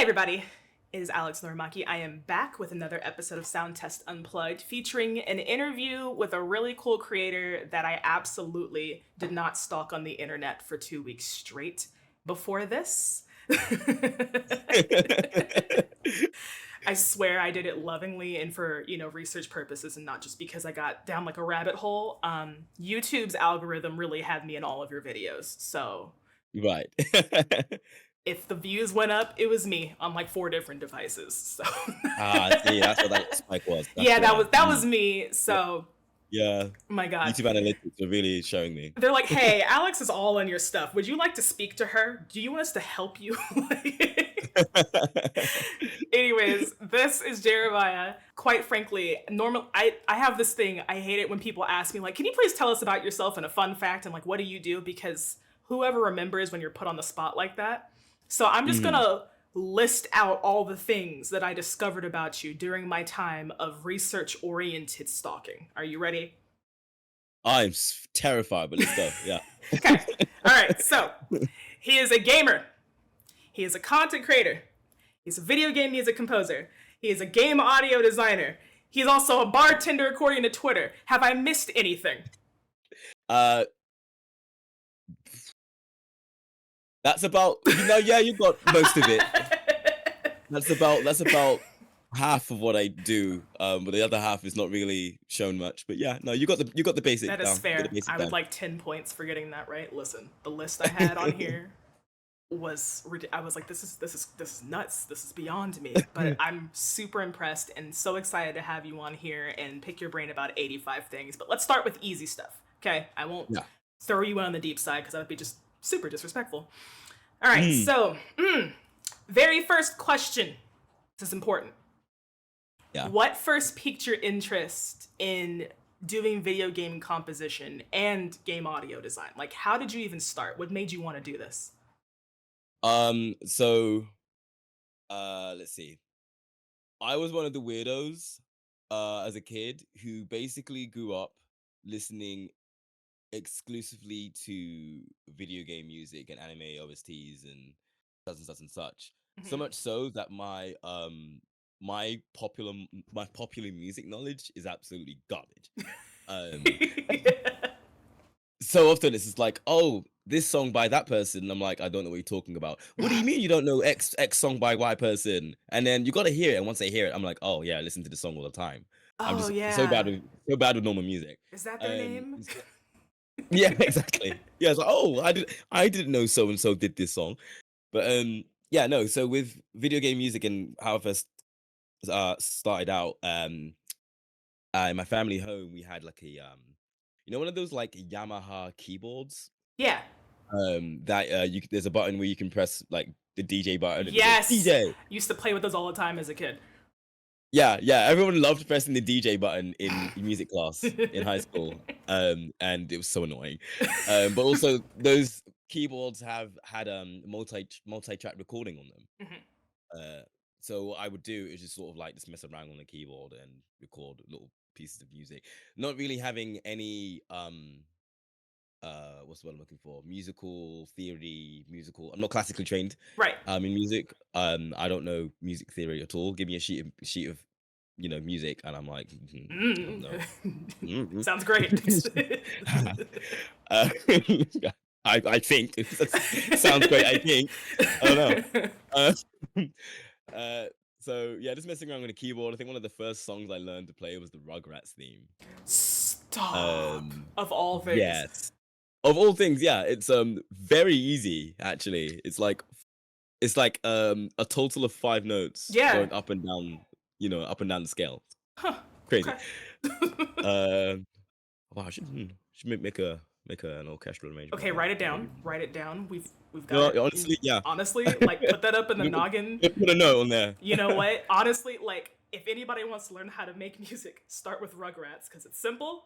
Hey everybody, it is AlexNorimaki. I am back with another episode of Sound Test Unplugged featuring an interview with a really cool creator that I absolutely did not stalk on the internet for 2 weeks straight before this. I swear I did it lovingly and for, research purposes and not just because I got down like a rabbit hole. YouTube's algorithm really had me in all of your videos. So Right. if the views went up, it was me on like 4 different devices. So See, that's what that spike was. That's yeah, that why. was that was me. Yeah. So Yeah. my God. YouTube analytics are really showing me. They're like, hey, Alex is all on your stuff. Would you like to speak to her? Do you want us to help you? Anyways, this is Jeremiah. Quite frankly, I have this thing. I hate it when people ask me, like, can you please tell us about yourself and a fun fact and like what do you do? Because whoever remembers when you're put on the spot like that. So I'm just Mhm. gonna list out all the things that I discovered about you during my time of research-oriented stalking. Are you ready? I'm terrified, but let's go. Yeah. Okay. All right. So he is a gamer. He is a content creator. He's a video game music composer. He is a game audio designer. He's also a bartender according to Twitter. Have I missed anything? Uh, that's about, yeah, you got most of it. That's about half of what I do. But the other half is not really shown much. But yeah, no, you got the basics That is down. You got the fair. basics I would down. like 10 points for getting that right. Listen, the list I had on here was I was like, this is nuts. This is beyond me. But I'm super impressed and so excited to have you on here and pick your brain about 85 things. But let's start with easy stuff. Okay, I won't Yeah. throw you on the deep side because that would be just super disrespectful. All right, Mm. so very first question. This is important. Yeah. What first piqued your interest in doing video game composition and game audio design? Like, how did you even start? What made you want to do this? So, let's see. I was one of the weirdos as a kid who basically grew up listening exclusively to video game music and anime OSTs and such and such and such. So Mhm. much so that my popular music knowledge is absolutely garbage. Um so often it's just like, oh, this song by that person. And I'm like, I don't know what you're talking about. What do you mean you don't know X song by Y person? And then you gotta hear it. And once I hear it, I'm like, oh yeah, I listen to the song all the time. I'm Oh just so bad yeah. with so bad with normal music. Is that their Um name? yeah, exactly. Yeah, it's like, oh, I didn't know so and so did this song. But yeah, no, so with video game music and how I first started out, in my family home, we had like a one of those like Yamaha keyboards Yeah. that there's a button where you can press like the DJ button and it goes Yes. DJ. Used to play with those all the time as a kid. Yeah, yeah, everyone loved pressing the DJ button in music class in high school. And it was so annoying. But also those keyboards have had multi-track recording on them. Mhm. Uh, so what I would do is just sort of like just mess around on the keyboard and record little pieces of music, not really having any what's the word I'm looking for? Musical theory, musical. I'm not classically trained Right. in music. I don't know music theory at all. Give me a sheet of music, and I'm like, oh Mm. no. Mhm. Sounds great. uh, I think sounds great. I think I don't know. Uh, uh, so yeah, just messing around with a keyboard. I think one of the first songs I learned to play was the Rugrats theme. Stop. Um, Of all things. yes, of all things, yeah, it's very easy actually. It's like a total of 5 notes Yeah. going up and down, up and down the scale. Huh. Crazy. Okay. Um, wow, I should make an orchestral arrangement Okay, of that. write it Maybe. down. Write it down. We've got No, it. honestly, yeah. Honestly, like put that up in the Put noggin. put a note on there. You know what? Honestly, like if anybody wants to learn how to make music, start with Rugrats because it's simple.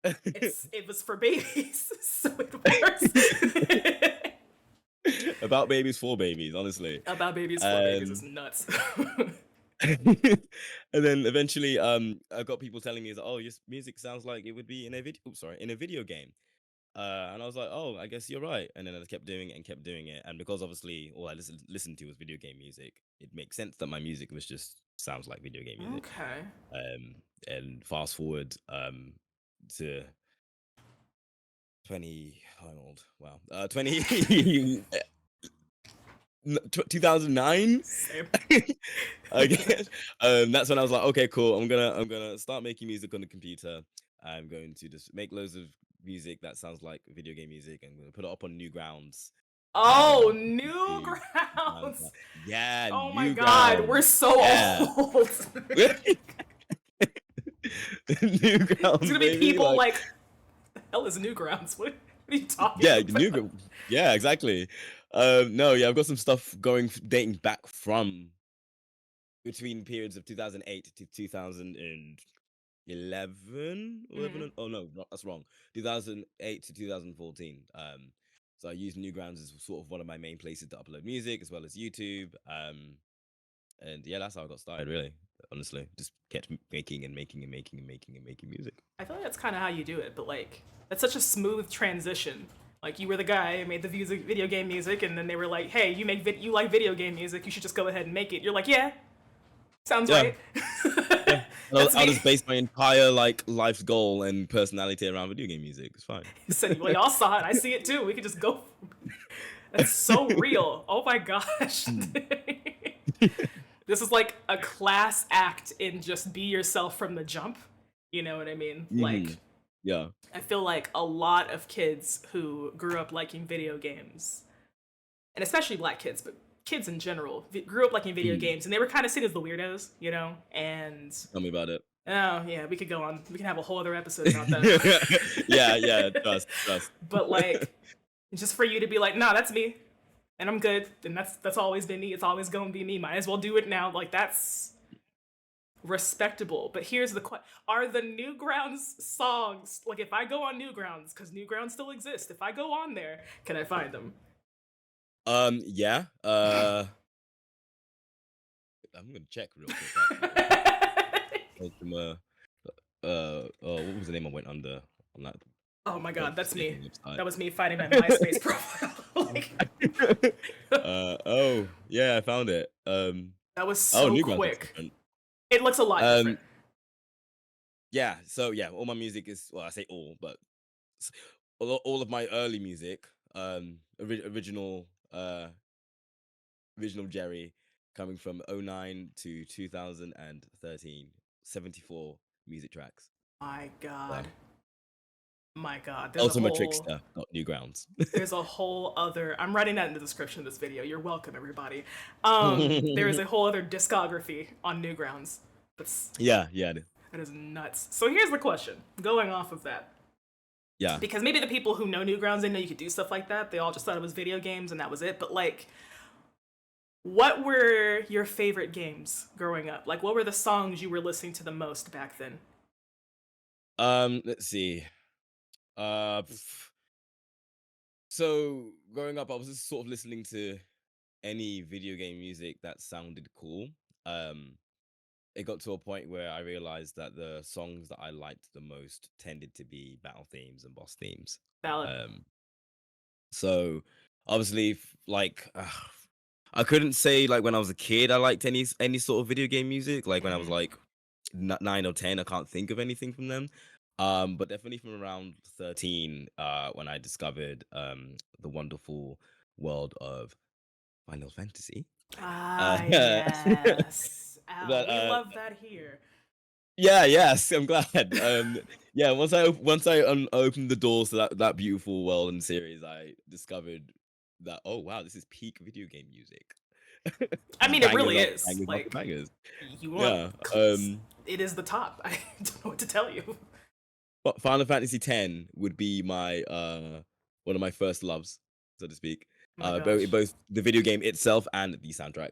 It was for babies, so it works. About babies for babies, honestly. About babies for babies is Um, nuts. and then eventually, I got people telling me that, oh, your music sounds like it would be in a video. Oops, sorry, in a video game. And I was like, oh, I guess you're right. And then I just kept doing it and kept doing it. And because obviously all I listened to was video game music, it makes sense that my music was just sounds like video game music. Okay. And fast forward to 20, how old? Wow. 2009. Same. I guess. That's when I was like, okay, cool. I'm gonna start making music on the computer. I'm going to just make loads of music that sounds like video game music. I'm gonna put it up on Newgrounds. Oh, YouTube, and, Newgrounds. yeah, Oh my god, we're Newgrounds. so Yeah. old. It's Newgrounds, gonna be baby. people like, the hell is Newgrounds? What are you talking Yeah, about? yeah, exactly. No, yeah, I've got some stuff dating back from between periods of 2008 to 2011, Mhm. oh no, that's wrong. 2008 to 2014. So I use Newgrounds as sort of one of my main places to upload music as well as YouTube. And yeah, that's how I got started. Really, honestly, just kept making and making and making and making and making music. I feel like that's kind of how you do it, but like, that's such a smooth transition. Like, you were the guy who made the video game music, and then they were like, "Hey, you like video game music? You should just go ahead and make it." You're like, "Yeah, sounds Yeah, right." yeah. That's I'll me. just base my entire like life's goal and personality around video game music. It's fine. He said, "Well, y'all saw it. I see it too. We could just go." That's so real. Oh my gosh. Mm. This is like a class act in just be yourself from the jump. You know what I mean? Like, Mhm. Yeah. I feel like a lot of kids who grew up liking video games, and especially black kids, but kids in general, grew up liking video Mhm. games, and they were kind of seen as the weirdos, you know? And Tell me about it. oh, yeah, we could go on. We can have a whole other episode about that. Yeah, yeah. Trust. But like, just for you to be like, nah, that's me, and I'm good, and that's always been me. It's always gonna be me. Might as well do it now. Like, that's respectable. But here's the question: are the Newgrounds songs, like, if I go on Newgrounds, because Newgrounds still exist, if I go on there, can I find them? Yeah. I'm gonna check real quick. Actually, from what was the name I went under on that Oh my god, that's me. godforsaken website? That was me finding my MySpace profile. Like, Oh yeah, I found it. that was Oh, so Newgrounds looks quick. different. It looks a lot Um, different. yeah. So yeah, all my music is, well, I say all, but s- all of my early music, original Jerry, coming from '09 to 2013, 74 music tracks. My Yeah. god. My god. Ultimate Trickster, not Newgrounds. There's a whole other, I'm writing that in the description of this video. You're welcome, everybody. There is a whole other discography on Newgrounds. Yeah, yeah, That is nuts. So here's the question, going off of that. yeah. Because maybe the people who know Newgrounds didn't know you could do stuff like that. They all just thought it was video games and that was it. But like, what were your favorite games growing up? Like, what were the songs you were listening to the most back then? Let's see. Pff, so growing up, I was just sort of listening to any video game music that sounded cool. Um, it got to a point where I realized that the songs that I liked the most tended to be battle themes and boss themes. Valid. Um, so obviously, like, I couldn't say like when I was a kid I liked any sort of video game music. Like when I was Mhm. like 9 or 10, I can't think of anything from them. But definitely from around 13, when I discovered the wonderful world of Final Fantasy. Uh, Ah, yes. Ow, that we love that here. Yeah, yes, I'm glad. Yeah, once I opened the doors to that beautiful world and series, I discovered that, oh wow, this is peak video game music. I Just mean, it really bangers is. after Like, bangers. you want, Yeah. it is the top. I don't know what to tell you. But Final Fantasy X would be my one of my first loves, so to speak. Oh my gosh. Both the video game itself and the soundtrack.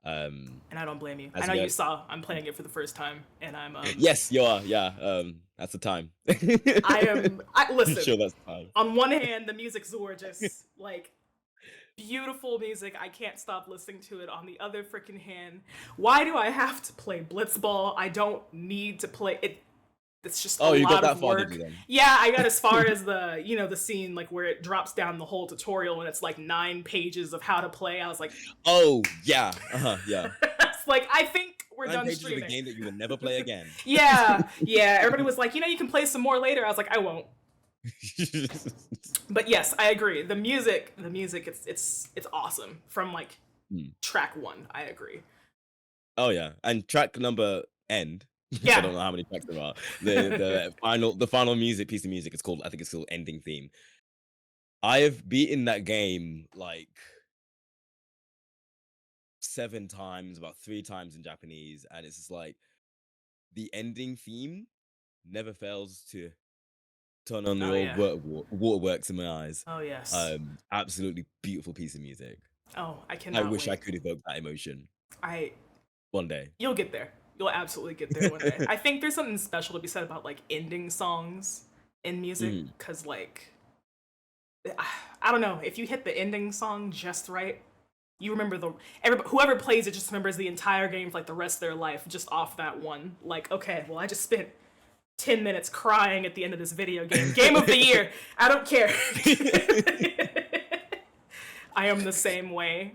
And I don't blame you. I As know you you go, saw I'm playing it for the first time, and yes, you are. Yeah. That's the time. I I'm listen. sure that's the time. On one hand, the music's gorgeous, like beautiful music. I can't stop listening to it. On the other freaking hand, why do I have to play Blitzball? I don't need to play it. it's just a Oh, you got lot that of far, did you work. then? Yeah, I got as far as the, the scene like where it drops down the whole tutorial and it's like 9 pages of how to play. I was like, Oh, yeah. Yeah. it's like, I think we're 9 done pages of a streaming. game that you will never play again. Yeah, yeah. Everybody was like, you can play some more later. I was like, I won't. But yes, I agree. The music, it's awesome from like Hmm. track one. I agree. Oh, yeah, and track number end, which I Yeah. don't know how many tracks there are. The final piece of music is called, I think it's called Ending Theme. I have beaten that game like 7 times, about 3 times in Japanese, and it's just like the ending theme never fails to turn on the Oh old yeah. waterworks in my eyes. Oh yes. Absolutely beautiful piece of music. Oh, I I cannot wish I wait. could evoke that emotion I one day. You'll get there. You'll absolutely get there one day. I think there's something special to be said about like ending songs in music Mhm. cuz like I don't know, if you hit the ending song just right, you remember whoever plays it just remembers the entire game for like the rest of their life just off that one. Like, okay, well I just spent 10 minutes crying at the end of this video game. Game of the year. I don't care. I am the same way.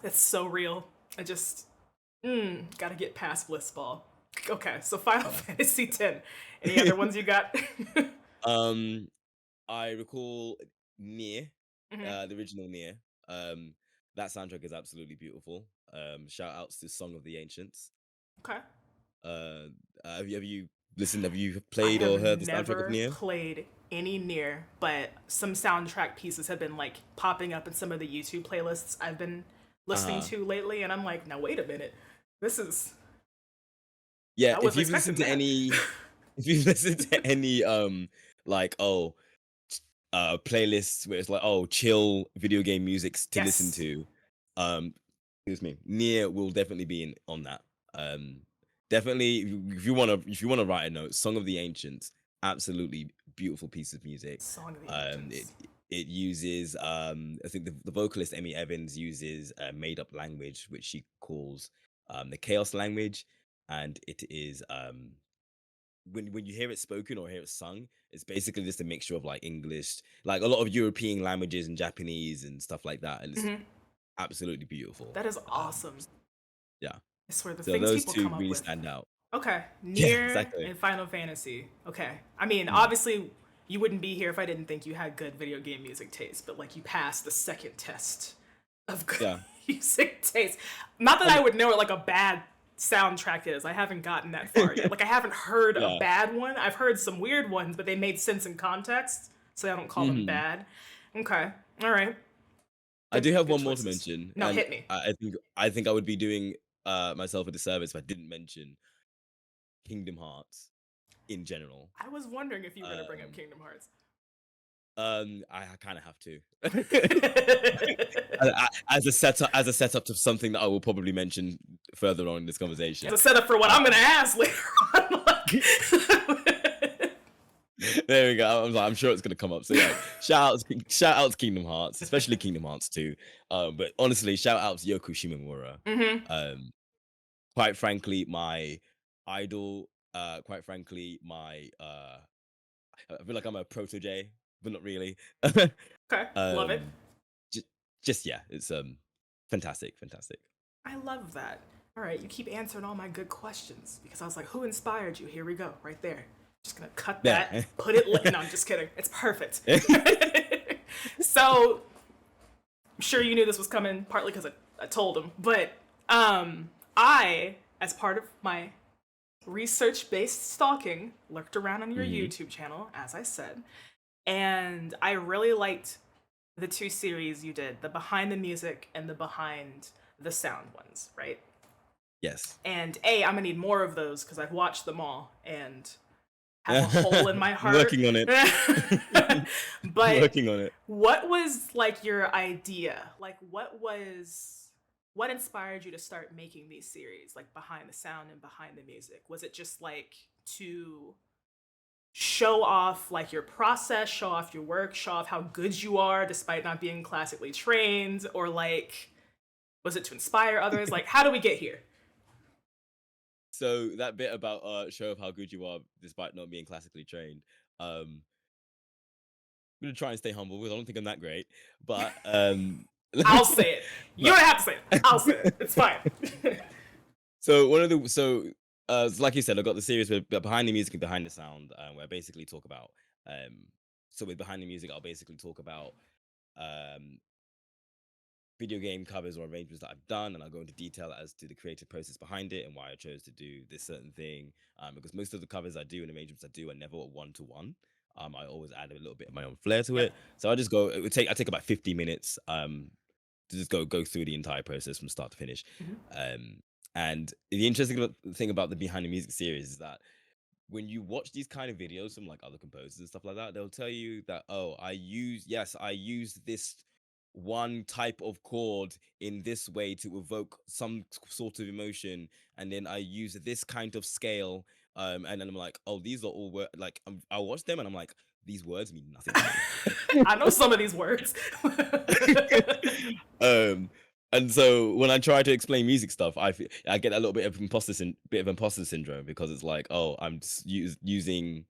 It's so real. I just gotta get past Blitzball. Okay, so Final Yeah. Fantasy X. Any other ones you got? Um, I recall Nier, Hmm. the original Nier. Um, that soundtrack is absolutely beautiful. Shout outs to Song of the Ancients. Okay. Uh, have you listened? Have you I played have or heard the soundtrack of never Nier? played any Nier, but some soundtrack pieces have been like popping up in some of the YouTube playlists I've been listening Uh-huh. to lately, and I'm like, now wait a minute, this is Yeah, I if wasn't you've listened expecting to that. any if you've listened to any like playlists where it's like, oh, chill video game music to listen Yes, to, um excuse me, Nier will definitely be in on that. Um Definitely, if you want to write a note, Song of the Ancients, absolutely beautiful piece of music. Song of the Um it Ancients. it uses I think the vocalist Emmy Evans uses a made up language which she calls the chaos language, and it is when you hear it spoken or hear it sung, it's basically just a mixture of like English, like a lot of European languages and Japanese and stuff like that, and it's Hmm. absolutely beautiful. That is Um, awesome. yeah, I swear the so things those people two come up really with. stand out. Okay, Yeah, Nier exactly. and Final Fantasy. Okay, I mean, Mm, obviously, you wouldn't be here if I didn't think you had good video game music taste, but like you passed the second test of good yeah, music taste. Not that um, I would know what like a bad soundtrack is. I haven't gotten that far yet. Like I haven't heard a yeah. bad one. I've heard some weird ones, but they made sense in context, so I don't call them Hmm. bad. Okay, all right, I good do have good one more to choices. mention, No, and hit me. I think I would be doing myself a disservice if I didn't mention Kingdom Hearts in general. I was wondering if you were gonna bring up Um, Kingdom Hearts. I kind of have to. As a setup to something that I will probably mention further on in this It's conversation. a setup for what Uh, I'm gonna ask later on. there we go. I'm sure it's gonna come up. So yeah, shout out to Kingdom Hearts, especially Kingdom Hearts 2. But honestly, shout out to Yoko Shimomura. Hmm. Um, quite frankly, my idol. Quite frankly, I feel like I'm a protege, but not really. Okay, love it. um, just, just yeah, it's fantastic, fantastic. I love that. All right, you keep answering all my good questions because I was like, who inspired you? Here we go, right there. Just gonna cut that, Yeah. put it. No, I'm just kidding. It's perfect. So I'm sure you knew this was coming, partly because I told him, but I, as part of my research-based stalking, lurked around on your Hmm. YouTube channel, as I said, and I really liked the two series you did, the behind the music and the behind the sound ones, right? Yes. And I'm gonna need more of those because I've watched them all and have a hole in my heart. Working on it. But Working on it. what was like your idea? Like what inspired you to start making these series, like behind the sound and behind the music? Was it just like to show off like your process, show off your work, show off how good you are despite not being classically trained, or like was it to inspire others? Like how do we get here? So that bit about show of how good you are despite not being classically trained. I'm gonna try and stay humble because I don't think I'm that great, but I'll say it. You but don't have to say it. I'll say it. It's fine. so one of the like you said, I got the series with behind the music and behind the sound, where I basically talk about um so with behind the music, I'll basically talk about um video game covers or arrangements that I've done, and I'll go into detail as to the creative process behind it and why I chose to do this certain thing. Because most of the covers I do and arrangements I do are never one to one. I always add a little bit of my own flair to Yep. it. So I just go. I take about 50 minutes to just go through the entire process from start to finish. Mhm. Um, and the interesting thing about the behind the music series is that when you watch these kind of videos from like other composers and stuff like that, they'll tell you that, oh, I use this one type of chord in this way to evoke some sort of emotion, and then I use this kind of scale. And then I'm like, oh, these are all like I watch them and I'm like, these words mean nothing to me. I know some of these words. um, and so when I try to explain music stuff, I get a little bit of imposter syndrome because it's like, oh, I'm just using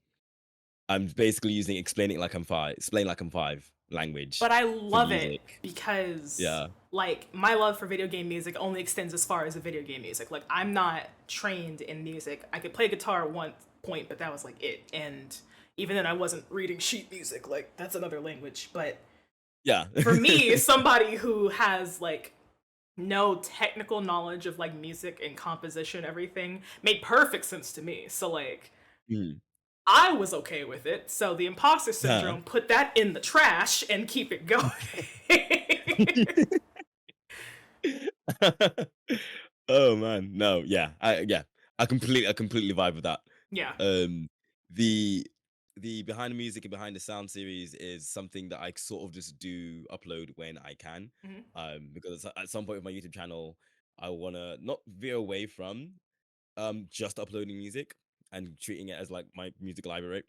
I'm basically using explain like I'm five language But I for love it music. because Yeah. like my love for video game music only extends as far as the video game music. Like I'm not trained in music. I could play guitar at one point, but that was like it. And even then I wasn't reading sheet music. Like that's another language. But Yeah. for me, somebody who has like no technical knowledge of like music and composition, everything made perfect sense to me. So like Mm. I was okay with it. So the imposter Huh. syndrome put that in the trash and keep it going. Oh man, no, I completely vibe with that. Yeah. Um, the the behind the music and behind the sound series is something that I sort of just do upload when I can. Mhm. Because at some point with my YouTube channel, I wanna not veer away from just uploading music and treating it as like my music library,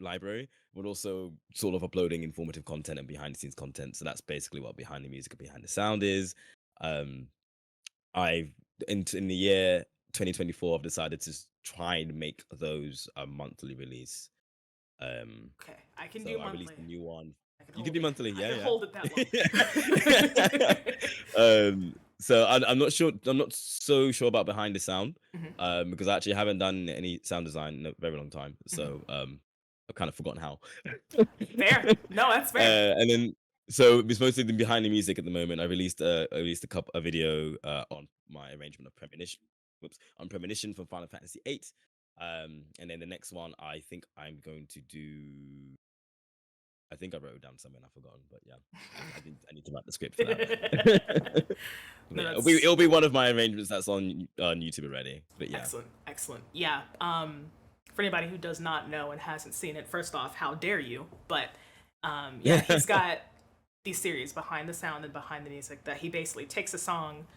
but also sort of uploading informative content and behind the scenes content. So that's basically what behind the music and behind the sound is. Um, I've in the year 2024, I've decided to try and make those a monthly release. Um, Okay. I can do so I released monthly. a new one. I can You can hold do it. monthly, I can yeah, hold it that yeah. long. So I'm not sure. I'm not so sure about behind the sound, Mhm. because I actually haven't done any sound design in a very long time. Mhm. So I've kind of forgotten how. Fair. No, that's fair. And then so it's mostly the behind the music at the moment. I released a video on my arrangement of Premonition. Whoops, on Premonition from Final Fantasy VIII. And then the next one I think I'm going to do. I think I wrote it down somewhere and I've forgotten, but yeah, I need to write the script for that. But No, yeah, that's it'll be one of my arrangements that's on YouTube already. But yeah, excellent. Excellent. Yeah. For anybody who does not know and hasn't seen it, first off, how dare you? But yeah, he's got these series behind the sound and behind the music that he basically takes a song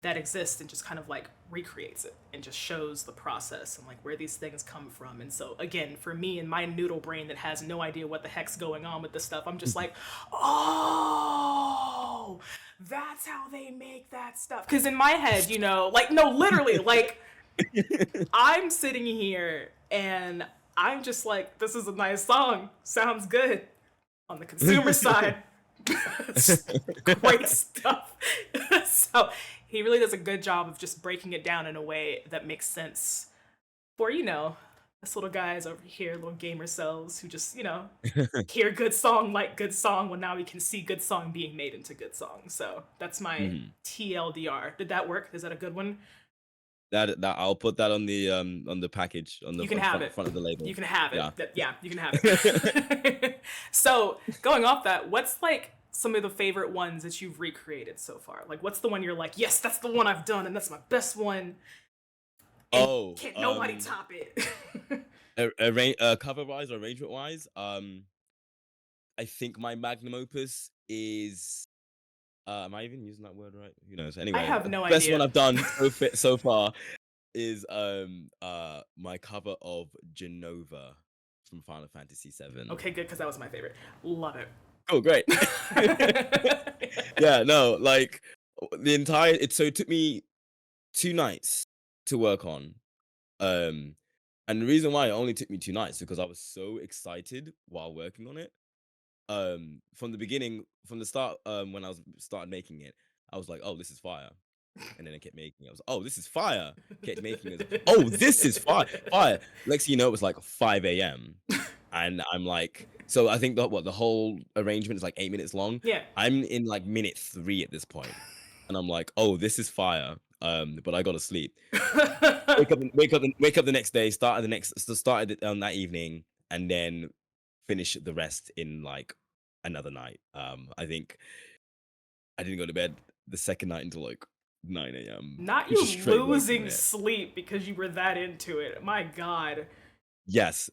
that exists and just kind of like recreates it and just shows the process and like where these things come from. And so again, for me and my noodle brain that has no idea what the heck's going on with this stuff, I'm just like, oh, that's how they make that stuff. Because in my head, like no, literally, like I'm sitting here and I'm just like, this is a nice song, sounds good. On the consumer side, great stuff. So he really does a good job of just breaking it down in a way that makes sense for, us little guys over here, little gamer selves who just, hear good song, like good song. Well, now we can see good song being made into good song. So that's my Mhm. TLDR. Did that work? Is that a good one? That I'll put that on the package on the You can have it. front of the You label. can have it. Yeah. Yeah, you can have it. So, going off that, what's like some of the favorite ones that you've recreated so far? Like, what's the one you're like, yes, that's the one I've done, and that's my best one, and Oh, can't nobody top it? cover wise or arrangement wise, I think my magnum opus is. Am I even using that word right? Who knows? I Anyway, have no best one idea. I've done so far is my cover of Genova from Final Fantasy VII. Okay, good, because that was my favorite. Love it. Oh, great. Yeah, no, like the entire it took me 2 nights to work on. Um, and the reason why it only took me 2 nights because I was so excited while working on it. From the beginning, from the start, when I was started making it, I was like, "Oh, this is fire." And then I kept making it. I was, "Oh, this is fire." Kept making it. "Oh, this is fire." Next thing you know, it was like 5 a.m. And I'm like, so I think the whole arrangement is like 8 minutes long. Yeah. I'm in like minute 3 at this point, and I'm like, "Oh, this is fire." But I gotta sleep. Wake up the next day. Started it on that evening, and then finish the rest in like another night. I think I didn't go to bed the second night until like 9 a.m. Not you Just straight working on losing it. sleep because you were that into it. My God. Yes.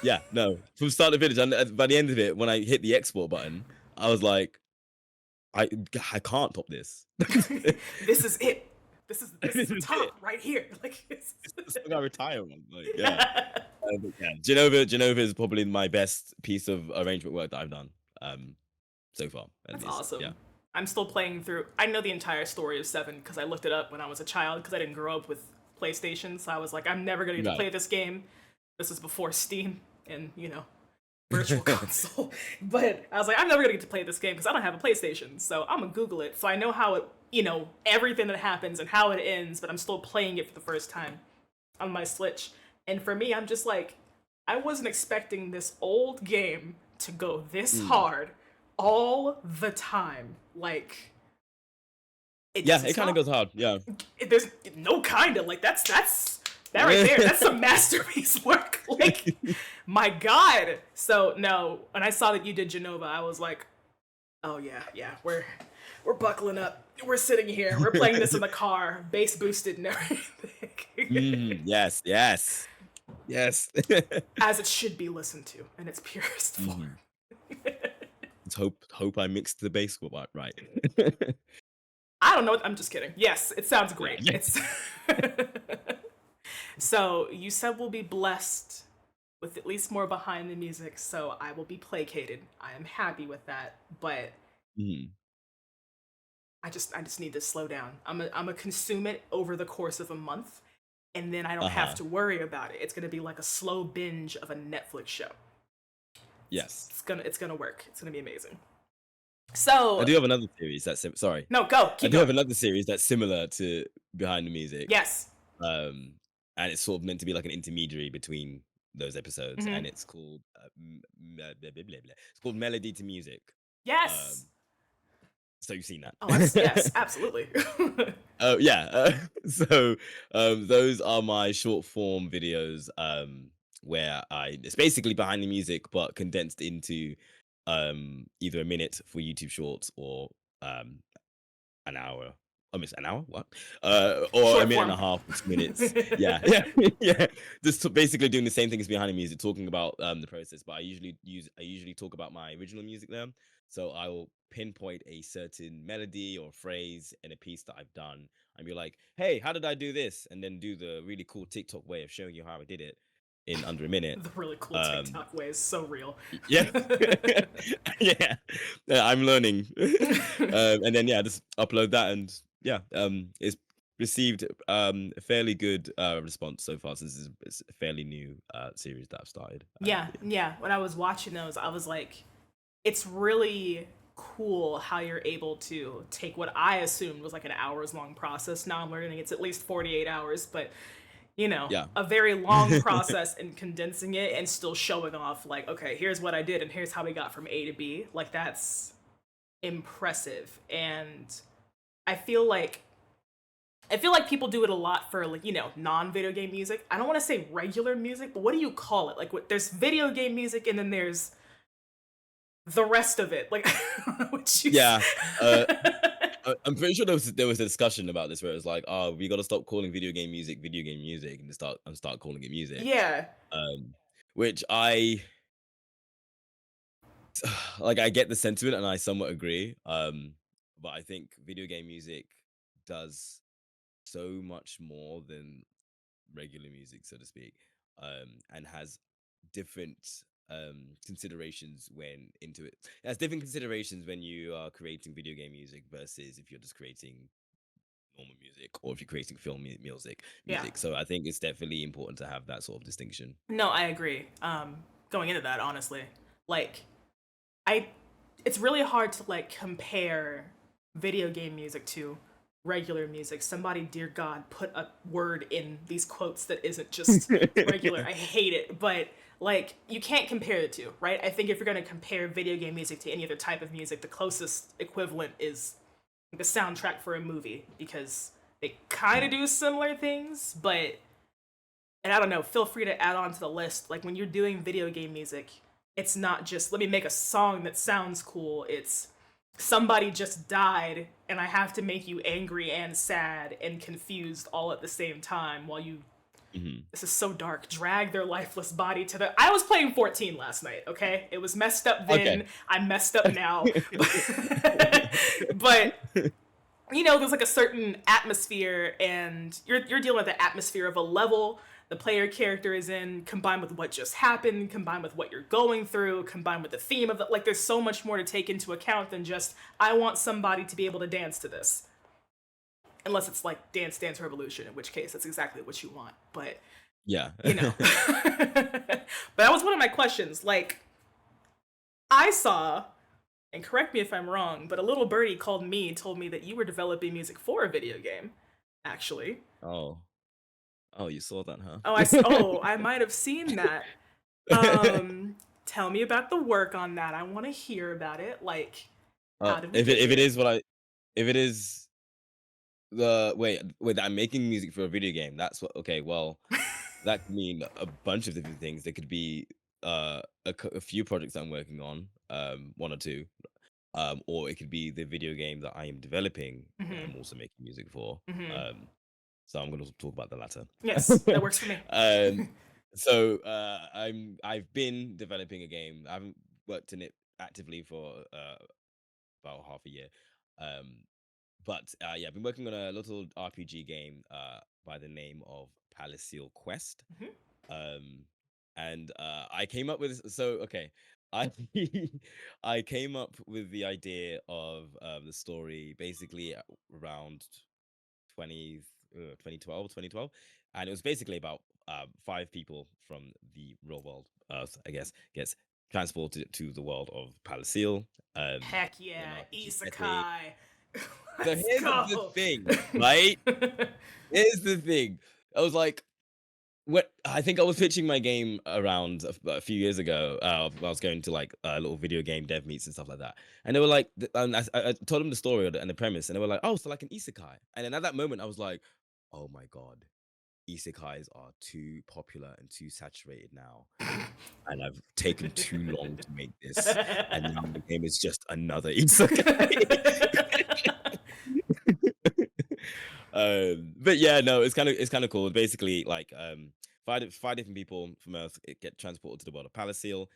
Yeah. No. From start to finish, and by the end of it, when I hit the export button, I was like, I I can't top this. This is it. This is This the is it. top right here. Like It's the song I retire on. Like, yeah. yeah. But yeah. Genova is probably my best piece of arrangement work that I've done. So far, at That's least. Yeah. awesome. I'm still playing through. I know the entire story of Seven because I looked it up when I was a child because I didn't grow up with PlayStation. So I was like, I'm never gonna get to Right. play this game. This is before Steam and Virtual Console. But I was like, I'm never gonna get to play this game because I don't have a PlayStation. So I'm gonna Google it. So I know how it, everything that happens and how it ends. But I'm still playing it for the first time on my Switch. And for me, I'm just like, I wasn't expecting this old game to go this Mm. hard all the time. Like, it Yeah, doesn't it kind of stop. goes hard. Yeah. There's no kind of like that right there. That's some masterpiece work. Like, my God. So no, when I saw that you did Genova, I was like, oh yeah, yeah, we're buckling up. We're sitting here. We're playing this in the car, bass boosted and everything. Yes, yes, yes. As it should be listened to in its purest form. Mhm. Let's hope I mixed the bass right. I don't know. I'm just kidding. Yes, it sounds Yeah, great. yeah. It's so you said we'll be blessed with at least more behind the music, so I will be placated. I am happy with that, but Mhm. I just need to slow down. I'm a consume it over the course of a month, and then I don't have Uh-huh. to worry about it. It's gonna be like a slow binge of a Netflix show. It's, Yes. it's gonna work. It's gonna be amazing. I So do have another series sorry. no, go I keep do have going. another series that's similar to Behind the Music. Yes. Um, and it's sort of meant to be like an intermediary between those episodes, Hmm. and it's called blah, blah, blah, blah. It's called Melody to Music. Yes. Um, so you've seen Oh, yes, that. absolutely. Oh yeah. So those are my short form videos where it's basically behind the music but condensed into either a minute for YouTube Shorts or um an hour. Almost an hour? What? Or a Short minute and form. a half for 2 minutes. Yeah, yeah, yeah. Just basically doing the same thing as behind the music, talking about the process. But I usually talk about my original music there. So I will pinpoint a certain melody or phrase in a piece that I've done and be like, "Hey, how did I do this?" And then do the really cool TikTok way of showing you how I did it in under a minute. The really cool Um, TikTok way is so real. yeah. Yeah. Yeah, I'm learning. And then yeah, just upload that and yeah, it's received a fairly good response so far since it's a fairly new series that I've started. Yeah, Yeah. yeah. When I was watching those, I was like, it's really cool how you're able to take what I assumed was like an hours long process. Now I'm learning it's at least 48 hours, but Yeah. a very long process and condensing it and still showing off like, okay, here's what I did and here's how we got from A to B. Like that's impressive. And I feel like I feel like people do it a lot for like, non-video game music. I don't want to say regular music, but what do you call it? Like there's video game music and then there's the rest of it. Like what you Yeah. Uh, I'm pretty sure there was a discussion about this where it was like, oh, we got to stop calling video game music, and start calling it music. Yeah. Um, which I like. I get the sentiment, and I somewhat agree. But I think video game music does so much more than regular music, so to speak, and has different considerations when into it. It has different considerations when you are creating video game music versus if you're just creating normal music, or if you're creating film Yeah. music. So I think it's definitely important to have that sort of distinction. No, I agree. Going into that, honestly, like I, it's really hard to like compare video game music to regular music. Somebody, dear God, put a word in these quotes that isn't just regular. I hate it, but like you can't compare the two, right? I think if you're going to compare video game music to any other type of music, the closest equivalent is the soundtrack for a movie because they kind of Mm. do similar things, but and I don't know, feel free to add on to the list. Like when you're doing video game music, it's not just let me make a song that sounds cool. It's somebody just died and I have to make you angry and sad and confused all at the same time while you Mhm. this is so dark. Drag their lifeless body to the I was playing 14 last night, okay? It was messed up Okay. then. I'm messed up now. But you know, there's like a certain atmosphere, and you're dealing with the atmosphere of a level the player character is in, combined with what just happened, combined with what you're going through, combined with the theme of it. Like, there's so much more to take into account than just I want somebody to be able to dance to this, unless it's like Dance Dance Revolution, in which case that's exactly what you want. But Yeah. you know, but that was one of my questions. Like, I saw and correct me if I'm wrong, but a little birdie called me, told me that you were developing music for a video game, actually. Oh. Oh, you saw that, Oh, huh? I might have seen that. Um, Tell me about the work on that. I want to hear about it. Like, how did we If get it here? is what I if it is the wait, I'm making music for a video game. That's what okay, well, that could mean a bunch of different things. There could be a few projects I'm working on, one or two, or it could be the video game that I am developing that Hmm. I'm also making music for. Hmm. Um, so I'm going to talk about the latter. Yes, that works for me. um, so I've been developing a game. I haven't worked in it actively for about half a year. Um, but yeah, I've been working on a little RPG game by the name of Palaceal Quest. Hmm. Um, and I came up with okay. I I came up with the idea of the story basically around 20, 2012, and it was basically about five people from the real world Earth, I guess, gets transported to the world of Palaceal Heck in an yeah, RPG setting. Isekai. So Let's here's the go. thing, right? Here's the thing. I was like, what? I think I was pitching my game around a few years ago. I was going to like little video game dev meets and stuff like that, and they were like, and I told them the story and the premise, and they were like, oh, so like an isekai. And then at that moment, I was like, oh my god, isekais are too popular and too saturated now, and I've taken too long to make this, and now the game is just another isekai. But yeah, no, it's kind of cool. Basically, like five different people from Earth get transported to the world of Palaceal,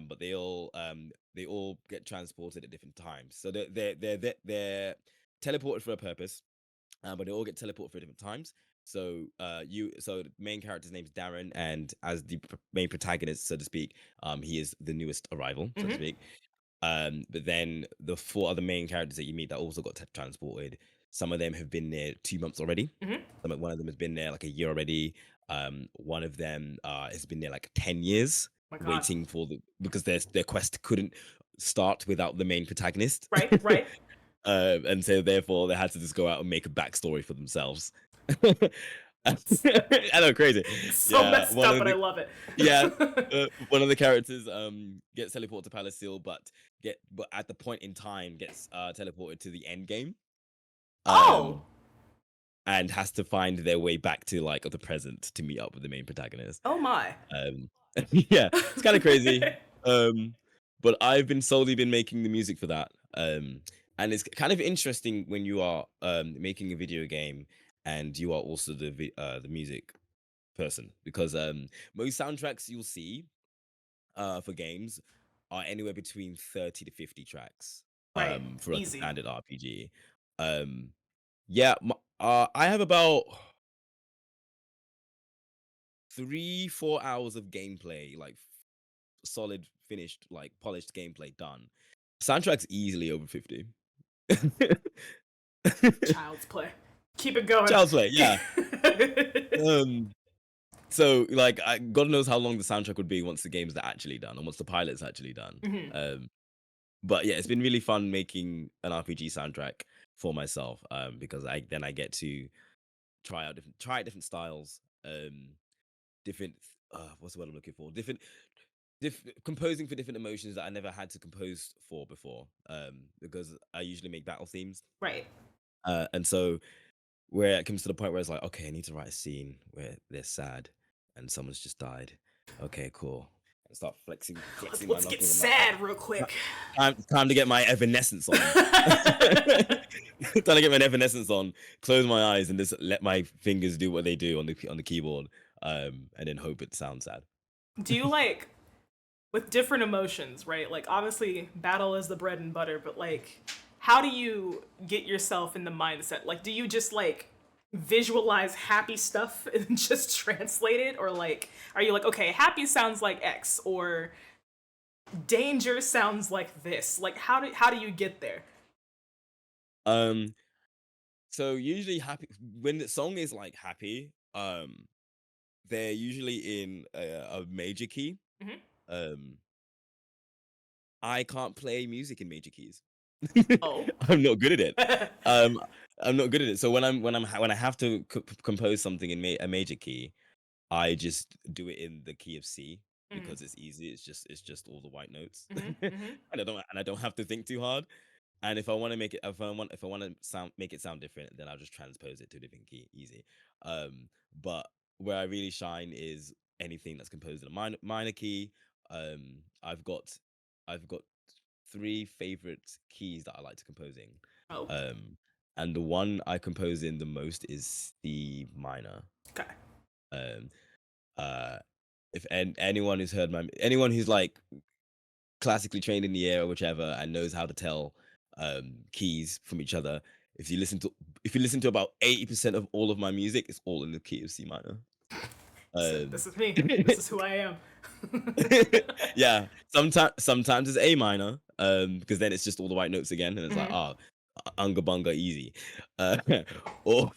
but they all get transported at different times. So they're teleported for a purpose, but they all get teleported for different times. So the main character's name's Darren, and as the main protagonist, so to speak, he is the newest arrival, so to Hmm. speak. But then the four other main characters that you meet that also got transported, some of them have been there 2 months already. Hmm. One of them has been there like a year already. One of them has been there like 10 years, My God. waiting for because their quest couldn't start without the main protagonist. Right, right. And so therefore they had to just go out and make a backstory for themselves. I know, crazy. It's so Yeah, messed up, but I love it. yeah, one of the characters gets teleported to Palaceal, but at the point in time gets teleported to the end game, Oh, um, and has to find their way back to like the present to meet up with the main protagonist. oh my. Um, yeah, it's kind of crazy. Um, but I've been solely been making the music for that. And it's kind of interesting when you are making a video game and you are also the music person, because most soundtracks you'll see for games are anywhere between 30 to 50 tracks Right, for like a easy. standard RPG. Um, yeah, I have about 3 4 hours of gameplay, like solid, finished, like polished gameplay done. Soundtrack's easily over 50. Child's play. Keep it going. Child's Play, yeah. Um, so like, God knows how long the soundtrack would be once the game's actually done, and once the pilot's actually done. Mhm. Um, but yeah, it's been really fun making an RPG soundtrack for myself, because I get to try out different styles, different what's the word I'm looking for? Composing for different emotions that I never had to compose for before. Because I usually make battle themes. Right. And so where it comes to the point where it's like, okay, I need to write a scene where they're sad and someone's just died. Okay, cool. And start flexing my Let's get knuckles. I'm like, sad real quick. time to get my evanescence on. Time to get my evanescence on. Close my eyes and just let my fingers do what they do on the keyboard. And then hope it sounds sad. Do you like with different emotions, right? Like obviously battle is the bread and butter, but like how do you get yourself in the mindset? Like do you just like visualize happy stuff and just translate it, or like are you like, okay, happy sounds like X or danger sounds like this? Like how do you get there? Um, so usually happy when the song is like happy, they're usually in a major key. Mhm. Um, I can't play music in major keys. Oh. I'm not good at it. Um, I'm not good at it. So when I have to compose something in a major key, I just do it in the key of C Mhm. because it's easy. It's just all the white notes, Mhm. and Mhm. I don't have to think too hard. And if I want to make it, if I want to make it sound different, then I'll just transpose it to a different key, easy. But where I really shine is anything that's composed in a minor key. I've got three favorite keys that I like to compose in. Oh. And the one I compose in the most is C minor. Okay. Um, uh, if anyone who's heard anyone who's like classically trained in the air or whichever and knows how to tell keys from each other, if you listen to about 80% of all of my music, it's all in the key of C minor. So Um, this is me. This is who I am. yeah, sometimes it's A minor, because then it's just all the white notes again, and it's like, Mhm. unga bunga easy, or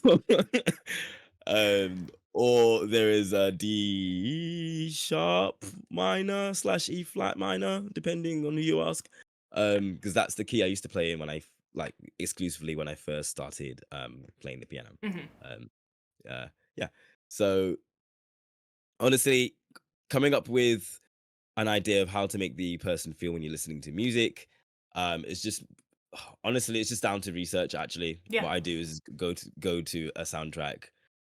or there is a D sharp minor slash E flat minor, depending on who you ask, because that's the key I used to play in when like exclusively when I first started playing the piano, Mhm. um, yeah, so honestly, coming up with an idea of how to make the person feel when you're listening to music. It's just honestly, it's just down to research. Actually, Yeah. what I do is go to a soundtrack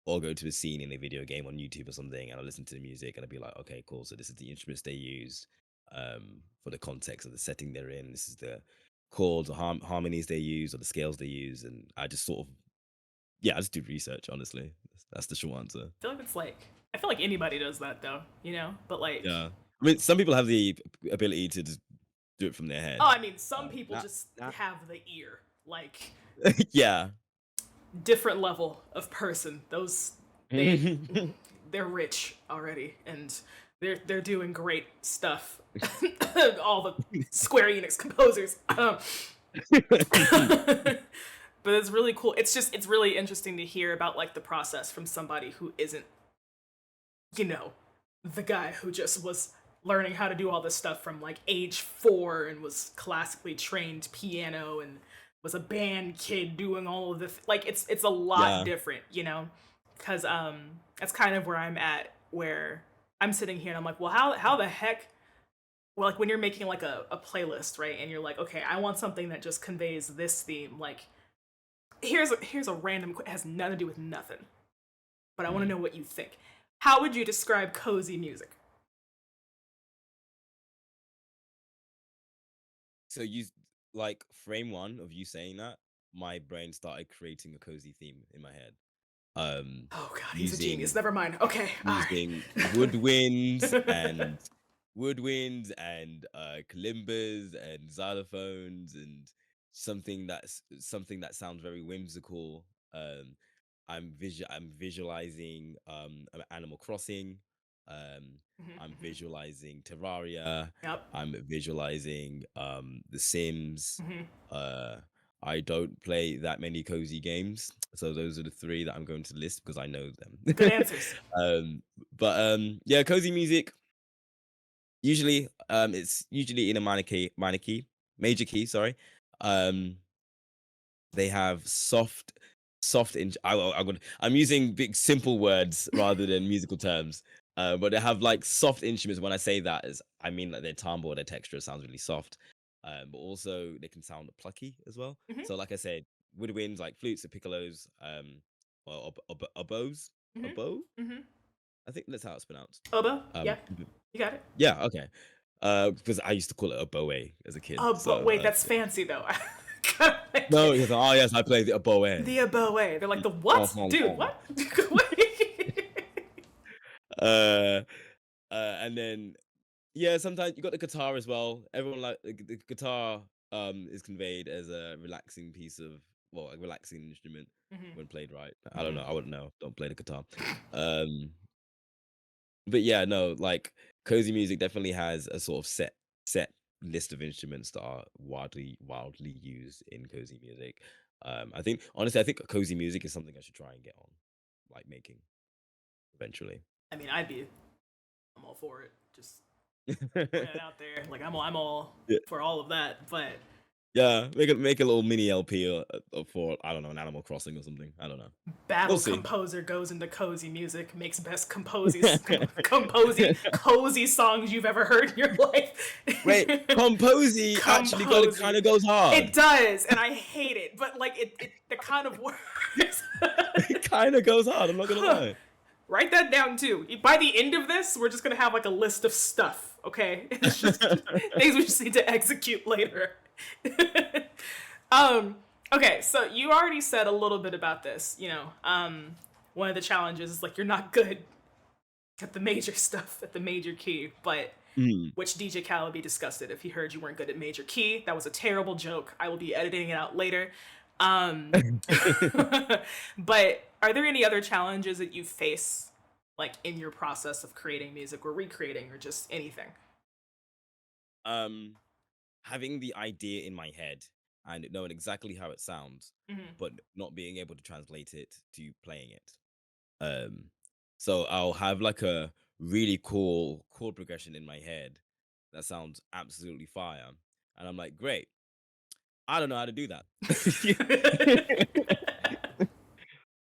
or go to a scene in a video game on YouTube or something, and I listen to the music, and I'd be like, okay, cool. So this is the instruments they used, for the context of the setting they're in. This is the chords or harmonies they use or the scales they use, and I just sort of I just do research. Honestly, that's the short answer. I feel like it's like I feel like anybody does that though, you know? But like Yeah, I mean, some people have the ability to just do it from their oh, head. I mean, some people Not just not have the ear. Like yeah. different level of person. Those they they're rich already and they're doing great stuff. All the Square Enix composers. But it's really cool. It's really interesting to hear about like the process from somebody who isn't, you know, the guy who just was learning how to do all this stuff from like age 4 and was classically trained piano and was a band kid doing all of this. Like it's a lot Yeah. different, you know, because that's kind of where I'm at, where I'm sitting here and I'm like, well, how the heck, well, like when you're making like a playlist, right, and you're like, okay, I want something that just conveys this theme. Like here's a random it has nothing to do with nothing, but I want to Mm. know what you think. How would you describe cozy music? So like frame one of you saying that, my brain started creating a cozy theme in my head. Um Oh god, he's a genius. using Never mind. Okay, all right. using woodwinds and kalimbas and xylophones and something that sounds very whimsical. I'm visualizing Animal Crossing. Um Mhm, I'm mhm. visualizing Terraria. Yep. I'm visualizing The Sims. Mhm. Uh I don't play that many cozy games. So those are the three that I'm going to list because I know Good them. answers. Yeah, cozy music. Usually, it's usually in a major key. Sorry. Um, they have soft. I'm using big simple words rather than musical terms. But they have like soft instruments. When I say that, is I mean like their timbre or their texture sounds really soft. But also they can sound plucky as well. Hmm. So like I said, woodwinds like flutes or piccolos, or oboes, Hmm. oboe. Hmm. I think that's how it's pronounced. Oboe. Yeah, Um, you got it. yeah, okay. Because I used to call it a bow as a kid. But So wait, that's fancy though. no, yes, oh yes, I played the bow. The oboe. They're like the what, dude? What? Wait. uh, and then yeah, sometimes you got the guitar as well. Everyone like the guitar is conveyed as a relaxing piece of a relaxing instrument Hmm. when played right. I don't Hmm. know. I wouldn't know. Don't play the guitar. Um, but yeah, no, like cozy music definitely has a sort of set list of instruments that are wildly used in cozy music. I think honestly, I think cozy music is something I should try and get on, like making eventually. I mean, I'm all for it. Just putting it out there. Like I'm all Yeah, for all of that. But yeah, make a little mini LP for I don't know an Animal Crossing or something. I don't know. We'll battle see. composer goes into cozy music, makes best cozy songs you've ever heard in your life. Wait, Composy actually kind Composy. of goes It hard. does, and I hate it, but like it kind of works. It kind of goes hard. I'm not gonna lie. Write that down too. By the end of this, we're just gonna have like a list of stuff. Okay, it's just things we just need to execute later. um. Okay, so you already said a little bit about this. One of the challenges is like you're not good at the major stuff at the major key, but Mm. which DJ Cal would be disgusted if he heard you weren't good at major key. That was a terrible joke. I will be editing it out later. Um, but are there any other challenges that you face, like in your process of creating music or recreating or just anything? um, Having the idea in my head and knowing exactly how it sounds, Hmm. but not being able to translate it to playing it. Um, so I'll have like a really cool chord progression in my head that sounds absolutely fire, and I'm like, great. I don't know how to do that.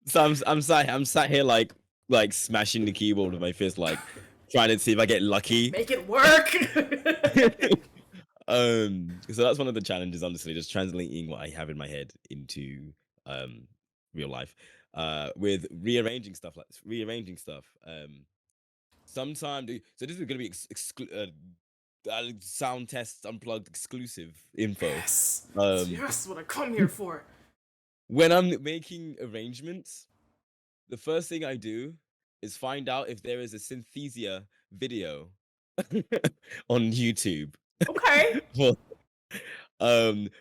So I'm sat here like smashing the keyboard with my fist, like trying to see if I get lucky. Make it work. So that's one of the challenges, honestly, just translating what I have in my head into um real life. With rearranging stuff. So this is gonna be sound tests unplugged exclusive info. Yes, it's Um, yes what I come here for. when I'm making arrangements, the first thing I do is find out if there is a synthesia video on YouTube. Okay, For,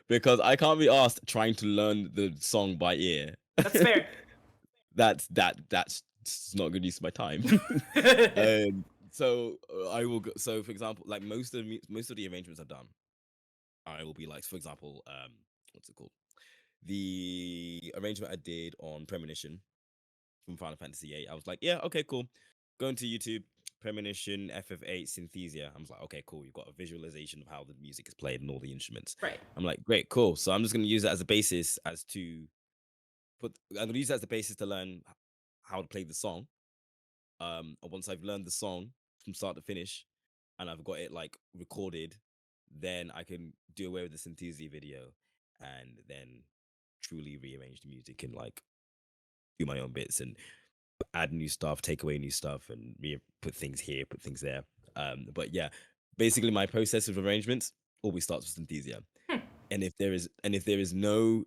because I can't be asked trying to learn the song by ear. that's fair. That's just not good use of my time. I will go. So for example, like most of the arrangements I've done, I will be like, for example, what's it called? The arrangement I did on Premonition from Final Fantasy VIII. I was like, yeah, okay, cool. Going to YouTube, Premonition, FF8, Synthesia. I was like, okay, cool. You've got a visualization of how the music is played and all the instruments. Right. I'm like, great, cool. So I'm just going to use that as a basis I'm going to use that as a basis to learn how to play the song. And once I've learned the song from start to finish and I've got it like recorded, then I can do away with the Synthesia video and then truly rearrange the music and like do my own bits and add new stuff, take away new stuff, and put things here, put things there. But yeah, basically my process of arrangements always starts with Synthesia. Hmm. And if there is no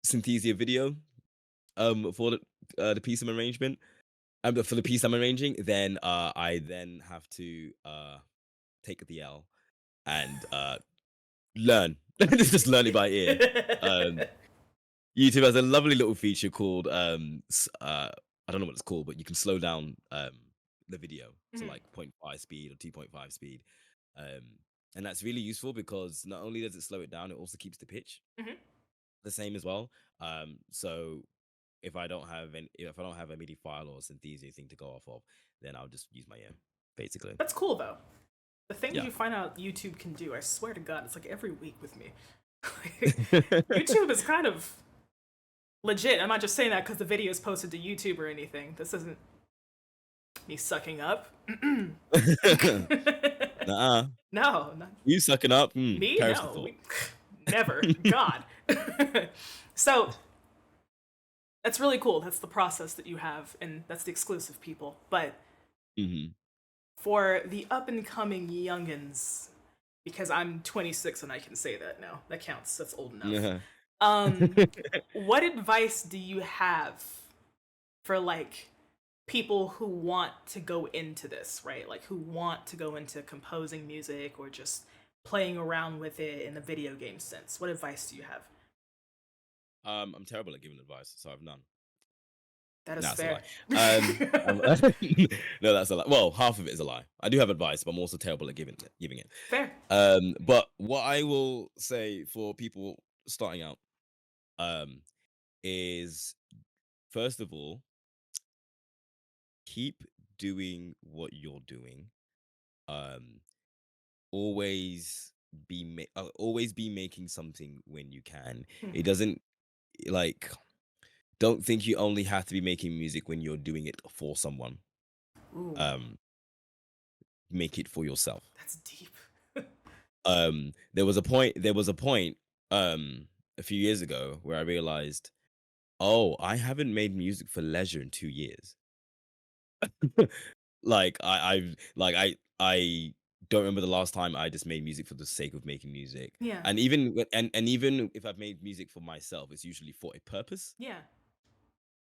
Synthesia video for the piece I'm arrangement, for the piece I'm arranging, then I then have to take the L and learn. Just learn it by ear. Um, YouTube has a lovely little feature called I don't know what it's called, but you can slow down the video to Mhm. like point 0.5 speed or 2.5 speed. Um, and that's really useful because not only does it slow it down, it also keeps the pitch. Mhm. the same as well. So if I don't have a MIDI file or synthesia thing to go off of, then I'll just use my ear, basically. That's cool though. The things Yeah. you find out YouTube can do, I swear to God, it's like every week with me. YouTube is kind of legit. I'm not just saying that because the video is posted to YouTube or anything. This isn't me sucking up. Nuh-uh. No, not You sucking up? me. Perish the No, thought. never. God. So that's really cool. That's the process that you have, and that's the exclusive people. But Hmm. for the up and coming youngins, because I'm 26 and I can say that now. That counts. That's old enough. Yeah. What advice do you have for like people who want to go into this, right? Like who want to go into composing music or just playing around with it in a video game sense? What advice do you have? I'm terrible at giving advice, so I've none. That No, is that's a fair. lie. I'm- no, that's a lie. Well, half of it is a lie. I do have advice, but I'm also terrible at giving it. Fair. But what I will say for people starting out, um, is first of all, keep doing what you're doing. Um, always be making something when you can. Hmm. It doesn't like don't think you only have to be making music when you're doing it for someone. Ooh, Um, make it for yourself. that's deep. There was a point a few years ago where I realized, oh, I haven't made music for leisure in 2 years. Like I don't remember the last time I just made music for the sake of making music. Yeah. And even if I've made music for myself, it's usually for a purpose. Yeah.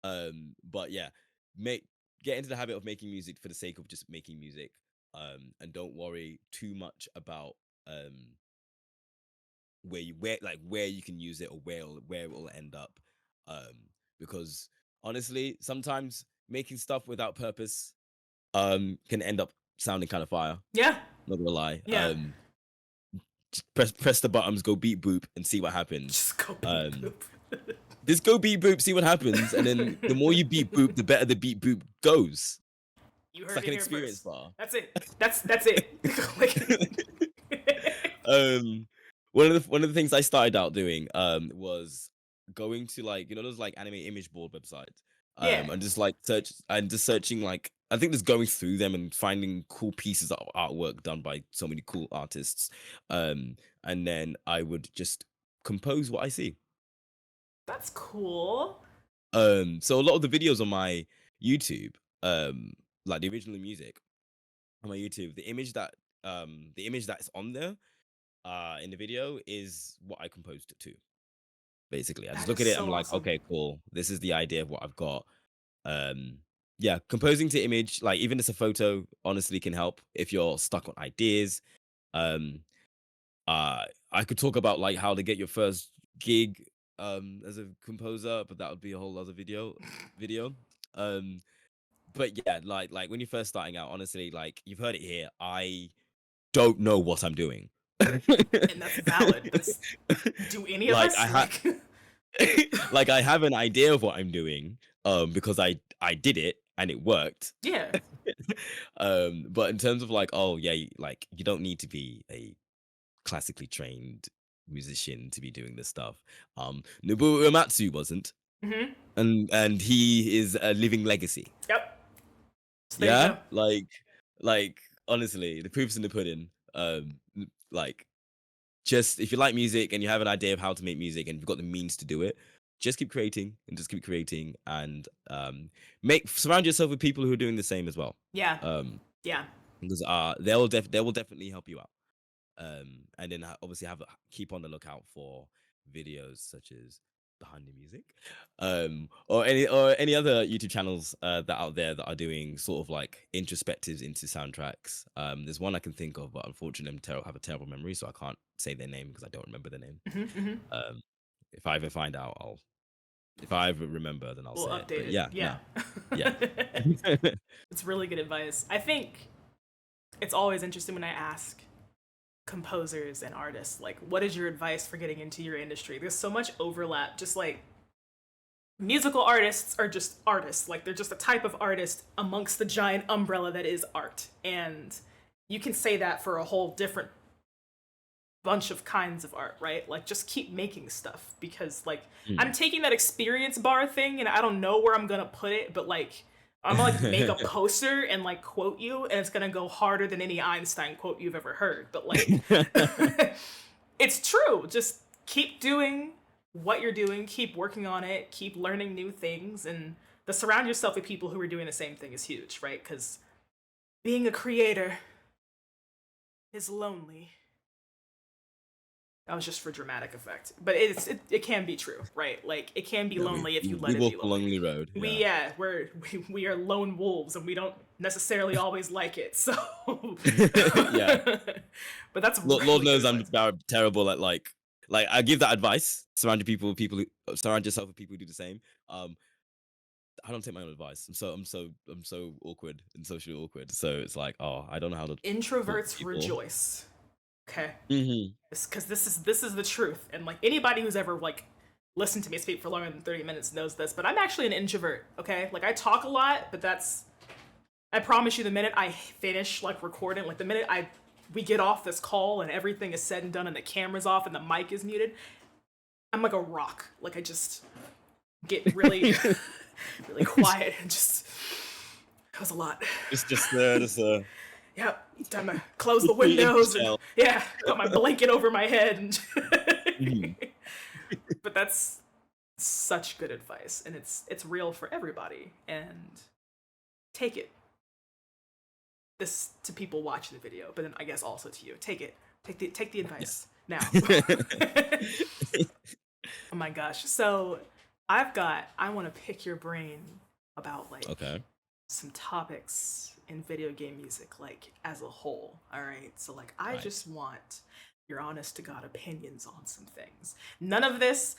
But yeah, make get into the habit of making music for the sake of just making music. And don't worry too much about um where you can use it or where it will end up. Um, because honestly, sometimes making stuff without purpose can end up sounding kind of fire. Yeah. Not gonna lie. Yeah. Just press the buttons, go beat boop, and see what happens. Just go beep Um, boop. just go beat boop, see what happens, and then the more you beat boop, the better the beat boop goes. You It's heard like it an here experience first. bar. That's it. That's it. Like, um, one of the things I started out doing was going to like those like anime image board websites yeah. and just searching like I think just going through them and finding cool pieces of artwork done by so many cool artists and then I would just compose what I see. That's cool. So a lot of the videos on my YouTube, like the original music on my YouTube, the image that is on there in the video is what I composed it to. Basically, I just That look is at it. I'm so like, awesome. okay, cool. This is the idea of what I've got. Yeah, composing to image, like even as a photo, honestly can help if you're stuck on ideas. Um, I could talk about like how to get your first gig as a composer, but that would be a whole other video. Um, but yeah, like when you're first starting out, honestly, like you've heard it here, I don't know what I'm doing. And that's valid. That's do any of like us I have like like I have an idea of what I'm doing because I did it and it worked. yeah. But in terms of like oh yeah, like you don't need to be a classically trained musician to be doing this stuff. Nobuo Uematsu wasn't, Mhm. and he is a living legacy. Yep. So there you Yeah, go. like honestly, the proof's in the pudding. Like just if you like music and you have an idea of how to make music and you've got the means to do it, just keep creating and just keep creating and make surround yourself with people who are doing the same as well. Yeah. Um, Yeah. because they will definitely help you out. And then obviously keep on the lookout for videos such as behind the music or any other YouTube channels that out there that are doing sort of like introspectives into soundtracks. There's one I can think of, but unfortunately have a terrible memory, so I can't say their name because I don't remember their name. Mhm. Mhm. um if I ever find out, I'll if I ever remember, then I'll We'll say it. update But it. yeah, Yeah. no, yeah. It's really good advice. I think it's always interesting when I ask composers and artists, like, what is your advice for getting into your industry? There's so much overlap. Just like musical artists are just artists, like they're just a type of artist amongst the giant umbrella that is art, and you can say that for a whole different bunch of kinds of art, right? Like just keep making stuff, because like I'm Mm. taking that experience bar thing and I don't know where I'm gonna put it, but like I'm gonna like make a poster and like quote you, and it's gonna go harder than any Einstein quote you've ever heard. But like it's true. Just keep doing what you're doing, keep working on it, keep learning new things, and the surround yourself with people who are doing the same thing is huge, right? Because being a creator is lonely. That was just for dramatic effect, but it can be true, right? Like it can be Yeah, lonely if you let we it be walk a lonely. lonely road. We Yeah. yeah, we are lone wolves, and we don't necessarily always like it. So, Yeah. but that's Lord really good knows I'm advice. terrible at like I give that advice. People who surround yourself with people who do the same. Um, I don't take my own advice. I'm so awkward and socially awkward. So it's like, oh, I don't know how to talk to Introverts people. rejoice. Okay, Hmm. because this is the truth, and like anybody who's ever like listened to me speak for longer than 30 minutes knows this. But I'm actually an introvert. Okay, like I talk a lot, but that's I promise you, the minute I finish like recording, like the minute I we get off this call and everything is said and done and the camera's off and the mic is muted, I'm like a rock. Like I just get really, really quiet and just that was a lot. Just Yep, time to close the fully in windows and shell. yeah, put my blanket over my head and. Mhm. But that's such good advice, and it's real for everybody. And take it this to people watching the video, but then I guess also to you. Take the advice now. Oh my gosh. So I want to pick your brain about like Okay. some topics in video game music, like as a whole. All right. So like I Right. just want your honest to God opinions on some things. None of this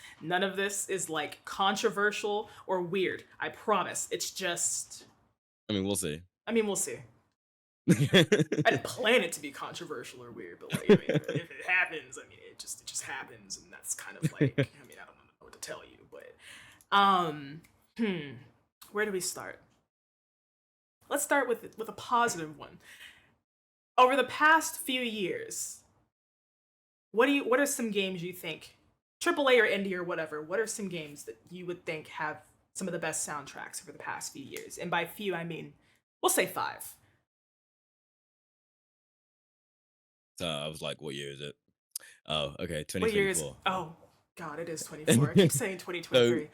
is like controversial or weird. I promise. It's just I mean, we'll see. I mean, we'll see. I didn't plan it to be controversial or weird, but like, I mean, if it happens, I mean, it just happens, and that's kind of like, I mean, I don't know what to tell you, but, hmm, where do we start? Let's start with a positive one. Over the past few years, what are some games you think, AAA or indie or whatever? What are some games that you would think have some of the best soundtracks over the past few years? And by few, I mean, we'll say five. So I was like, what year is it? Oh, okay, What year is? 2024. Oh, God, it is 24. I keep saying So 2023.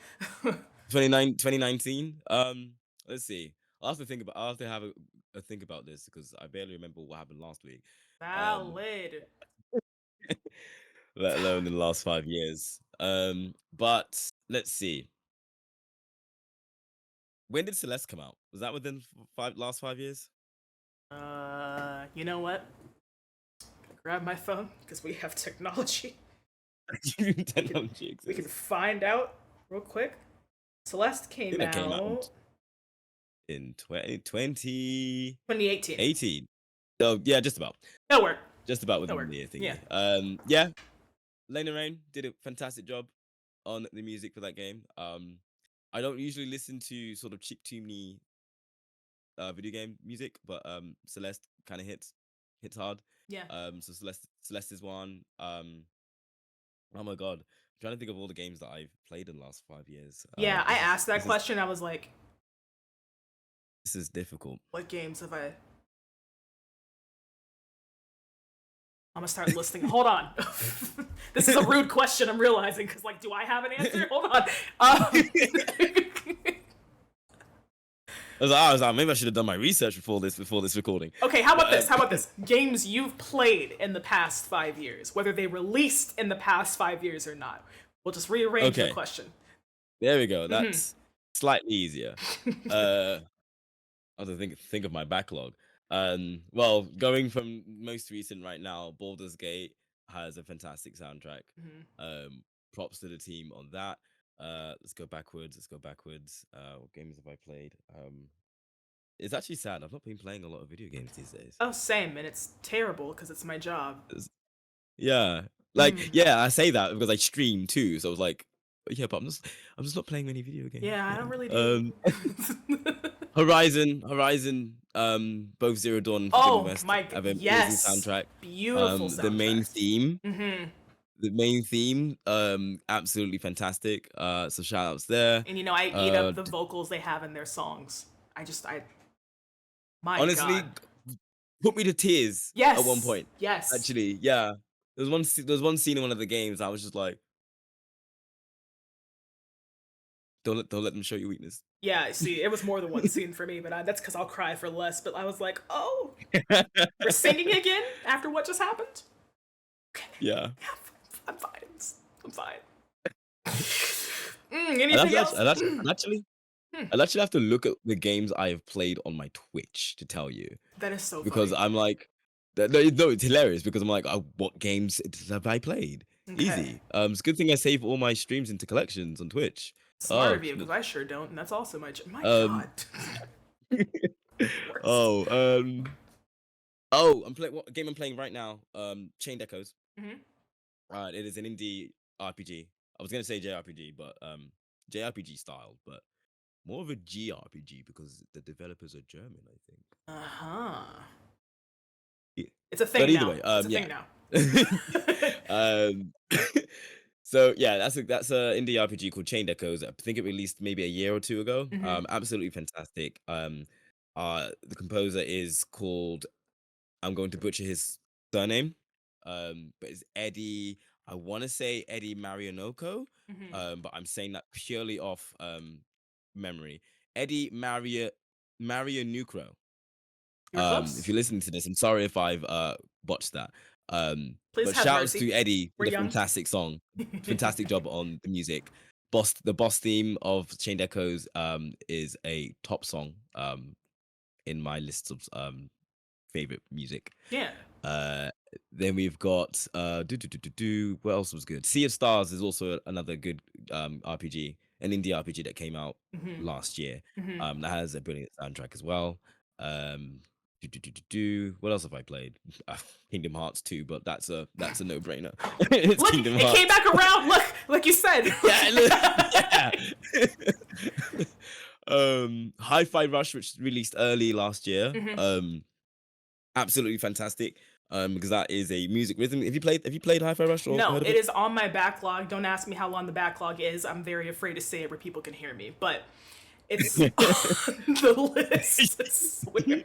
2019. Let's see. I'll have to have a think about this because I barely remember what happened last week. Um, Valid. let alone in the last 5 years. But let's see. When did Celeste come out? Was that within last 5 years? You know what? Grab my phone because we have technology. We can Technology we can exists. find out real quick. Celeste I came think that came out out in 2018. 2018. So yeah, No work. just about No within work. the Yeah. thingy. Yeah, Lena Rain did a fantastic job on the music for that game. I don't usually listen to sort of chiptune video game music, but Celeste kind of hits hard. Yeah. So Celeste is one. Oh my god, I'm trying to think of all the games that I've played in the last 5 years. Yeah. I asked that This is question. I was like, this is difficult. what games have I? I'm gonna start listing. Hold on. This is a rude question. I'm realizing because, like, do I have an answer? Hold on. I was like, maybe I should have done my research before this recording. Okay, how about But this? How about this? Games you've played in the past 5 years, whether they released in the past 5 years or not. We'll just rearrange the okay, question. there we go. Hmm. That's slightly easier. Uh, I have to think of my backlog. Well, going from most recent right now, Baldur's Gate has a fantastic soundtrack. Hmm. Props to the team on that. Let's go backwards. Let's go backwards. What games have I played? It's actually sad. I've not been playing a lot of video games these days. Oh, same, and it's terrible because it's my job. Yeah. Like, Mm. yeah, I say that because I stream too. So I was like, yeah, but I'm just not playing many video games. Yeah, I Yeah. don't really do. Horizon, both Zero Dawn and Forbidden Oh West my have an amazing yes. soundtrack. Beautiful The main soundtracks. theme, Mhm. absolutely fantastic. So shout outs there. And I eat Uh, up the vocals they have in their songs. I my god. Honestly, put me to tears at one Yes. point. Yes. Actually, yeah. There was one scene in one of the games. I was just like, don't let them show you weakness. Yeah, see, it was more than one scene for me, but that's because I'll cry for less. But I was like, oh, we're singing again after what just happened? Okay. Yeah. Yeah, I'm fine. I'm fine. Anything I'd else? actually Hmm, I'd actually have to look at the games I have played on my Twitch to tell you that is so because funny. I'm like, no, it's hilarious because I'm like, what games have I played? Okay. Easy. It's a good thing I save all my streams into collections on Twitch. Smart Oh, of you, because I sure don't, and that's also my um, god. Worst. oh, oh, I'm playing what game I'm playing right now. Chained Echoes. Hmm. It is an indie RPG. I was gonna say JRPG, but JRPG style, but more of a GRPG because the developers are German, I think. Uh-huh. Yeah. It's a But thing either now. way, It's a yeah. thing now. um, so yeah, that's a indie RPG called Chained Echoes. I think it released maybe a year or two ago. Hmm. Absolutely fantastic. The composer is called, I'm going to butcher his surname, but it's Eddie. I want to say Eddie Marionoko, Hmm. but I'm saying that purely off memory. Eddie Mario Nucro. You were If close. you're listening to this, I'm sorry if I've botched that. Please But have shouts mercy. to Eddie for We're the young. fantastic song, fantastic job on the music. The boss theme of Chained Echoes is a top song in my list of favorite music. Yeah. Uh, then we've got what else was good? Sea of Stars is also another good RPG, an indie RPG that came out Hmm. last year. Hmm. That has a brilliant soundtrack as well. Um, what else have I played? Kingdom Hearts 2, but that's a no brainer. It's Look, Kingdom it came Hearts. back around. Look, like you said. Yeah, look, yeah. Hi-Fi Rush, which released early last year. Hmm. Absolutely fantastic. Because that is a music rhythm. Have you played Hi-Fi Rush or No, heard of it it? is on my backlog. Don't ask me how long the backlog is. I'm very afraid to say it where people can hear me, but it's on the list. I swear.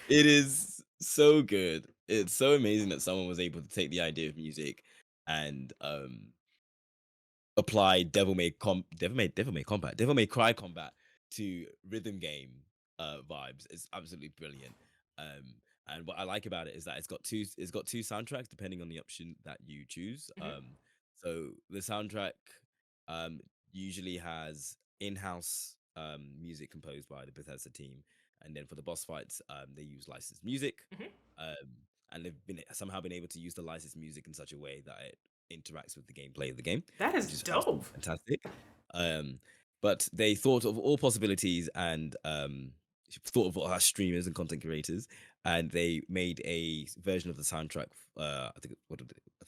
It is so good. It's so amazing that someone was able to take the idea of music and apply Devil May Cry combat to rhythm game vibes. It's absolutely brilliant. Um, and what I like about it is that it's got two soundtracks depending on the option that you choose. Mhm. So the soundtrack um usually has in-house music composed by the Bethesda team, and then for the boss fights they use licensed music. Mhm. And they've been somehow been able to use the licensed music in such a way that it interacts with the gameplay of the game, That is which is dope. absolutely fantastic. Um, but they thought of all possibilities and thought of our streamers and content creators, and they made a version of the soundtrack. I think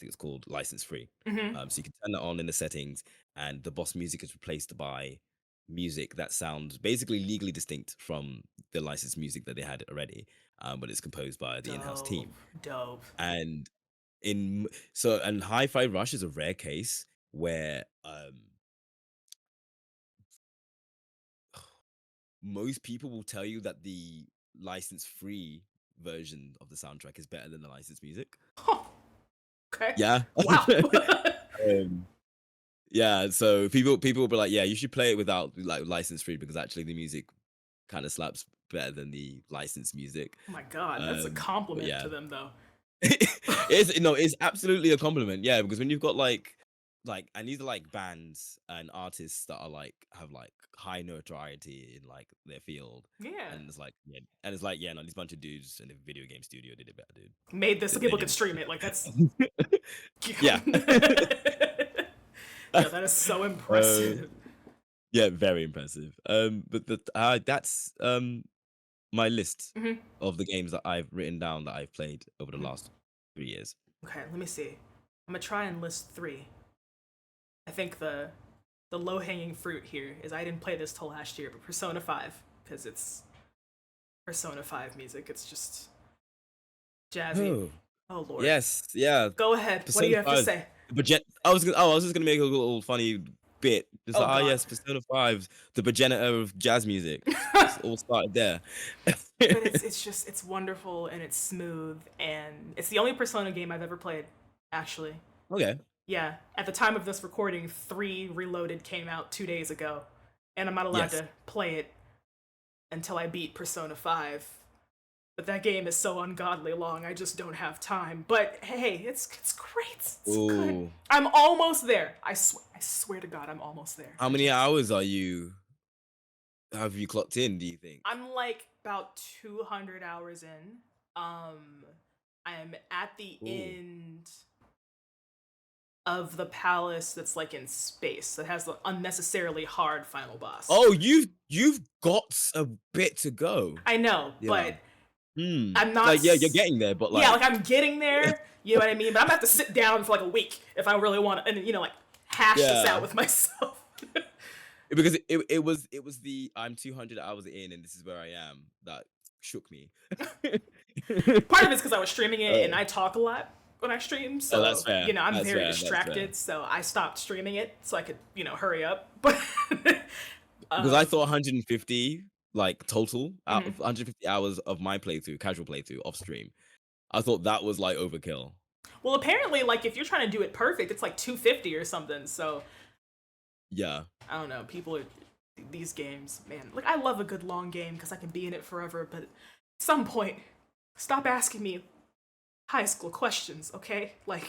it's called license free. Hmm. So you can turn that on in the settings, and the boss music is replaced by music that sounds basically legally distinct from the licensed music that they had already, but it's composed by the in-house Dope. team. Dope. And and Hi-Fi Rush is a rare case where most people will tell you that the license free version of the soundtrack is better than the licensed music. Huh. Okay. Yeah. Wow. um, yeah, so people will be like, yeah, you should play it without like license free because actually the music kind of slaps better than the licensed music. Oh my god, that's a But compliment yeah. to them though. It's no, it's absolutely a compliment. Yeah, because when you've got and these are like bands and artists that are like have like high notoriety in like their field, Yeah. and it's like yeah, no, these bunch of dudes in a video game studio did it better, dude. Made this so They people could did stream it. Like that's it. Yeah. Yo, that is so uh, impressive. yeah, very impressive. But that's my list Mhm. of the games that I've written down that I've played over the Mhm. last 3 years. Okay, let me see. I'm gonna try and list three. I think the low hanging fruit here is I didn't play this till last year, but Persona 5 because it's Persona 5 music. It's just jazzy. Oh, Oh lord. yes, yeah. Go ahead. What do Persona you have to 5. say? I was just gonna make a little funny bit. Just Oh like, god. yes, Persona 5, the progenitor of jazz music. It's all started there. But it's just it's wonderful and it's smooth and it's the only Persona game I've ever played, actually. Okay. Yeah, at the time of this recording, 3 Reloaded came out 2 days ago, and I'm not allowed Yes. to play it until I beat Persona 5. But that game is so ungodly long, I just don't have time. But hey, it's great. It's good. Oh, I'm almost there. I swear to God, I'm almost there. how many hours have you clocked in, do you think? I'm like about 200 hours in. I'm at the Oh. end of the palace that's like in space that has the unnecessarily hard final boss. Oh, you've got a bit to go. I know, Yeah. but I'm not. Like, yeah, you're getting there, but Yeah, like, like I'm getting there. You know what I mean? But I'm gonna have to sit down for like a week if I really want to, and like hash this yeah, out with myself. because it was the I'm 200 hours in and this is where I am that shook me. Part of it's because I was streaming it and Oh, I talk a lot when I stream, oh, that's so fair. I'm That's very fair. That's fair. distracted. So I stopped streaming it so I could hurry up. But Because I um, thought 150 like total out mhm. of 150 hours of my playthrough, casual playthrough off stream. I thought that was like overkill. Well, apparently, like if you're trying to do it perfect, it's like 250 or something. So Yeah. I don't know. People are these games, man. Like I love a good long game because I can be in it forever. But at some point, stop asking me high school questions, okay? Like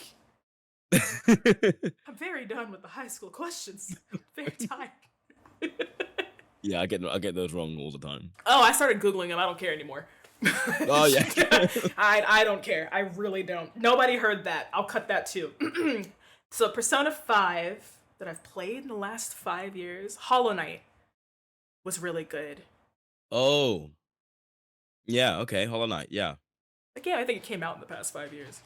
I'm very done with the high school questions. Very tired. Yeah, I get those wrong all the time. Oh, I started googling them. I don't care anymore. Oh yeah. I don't care. I really don't. Nobody heard that. I'll cut that too. So Persona 5 that I've played in the last 5 years, Hollow Knight was really good. Oh. Yeah, okay. Hollow Knight. Yeah. Again, I think it came out in the past 5 years.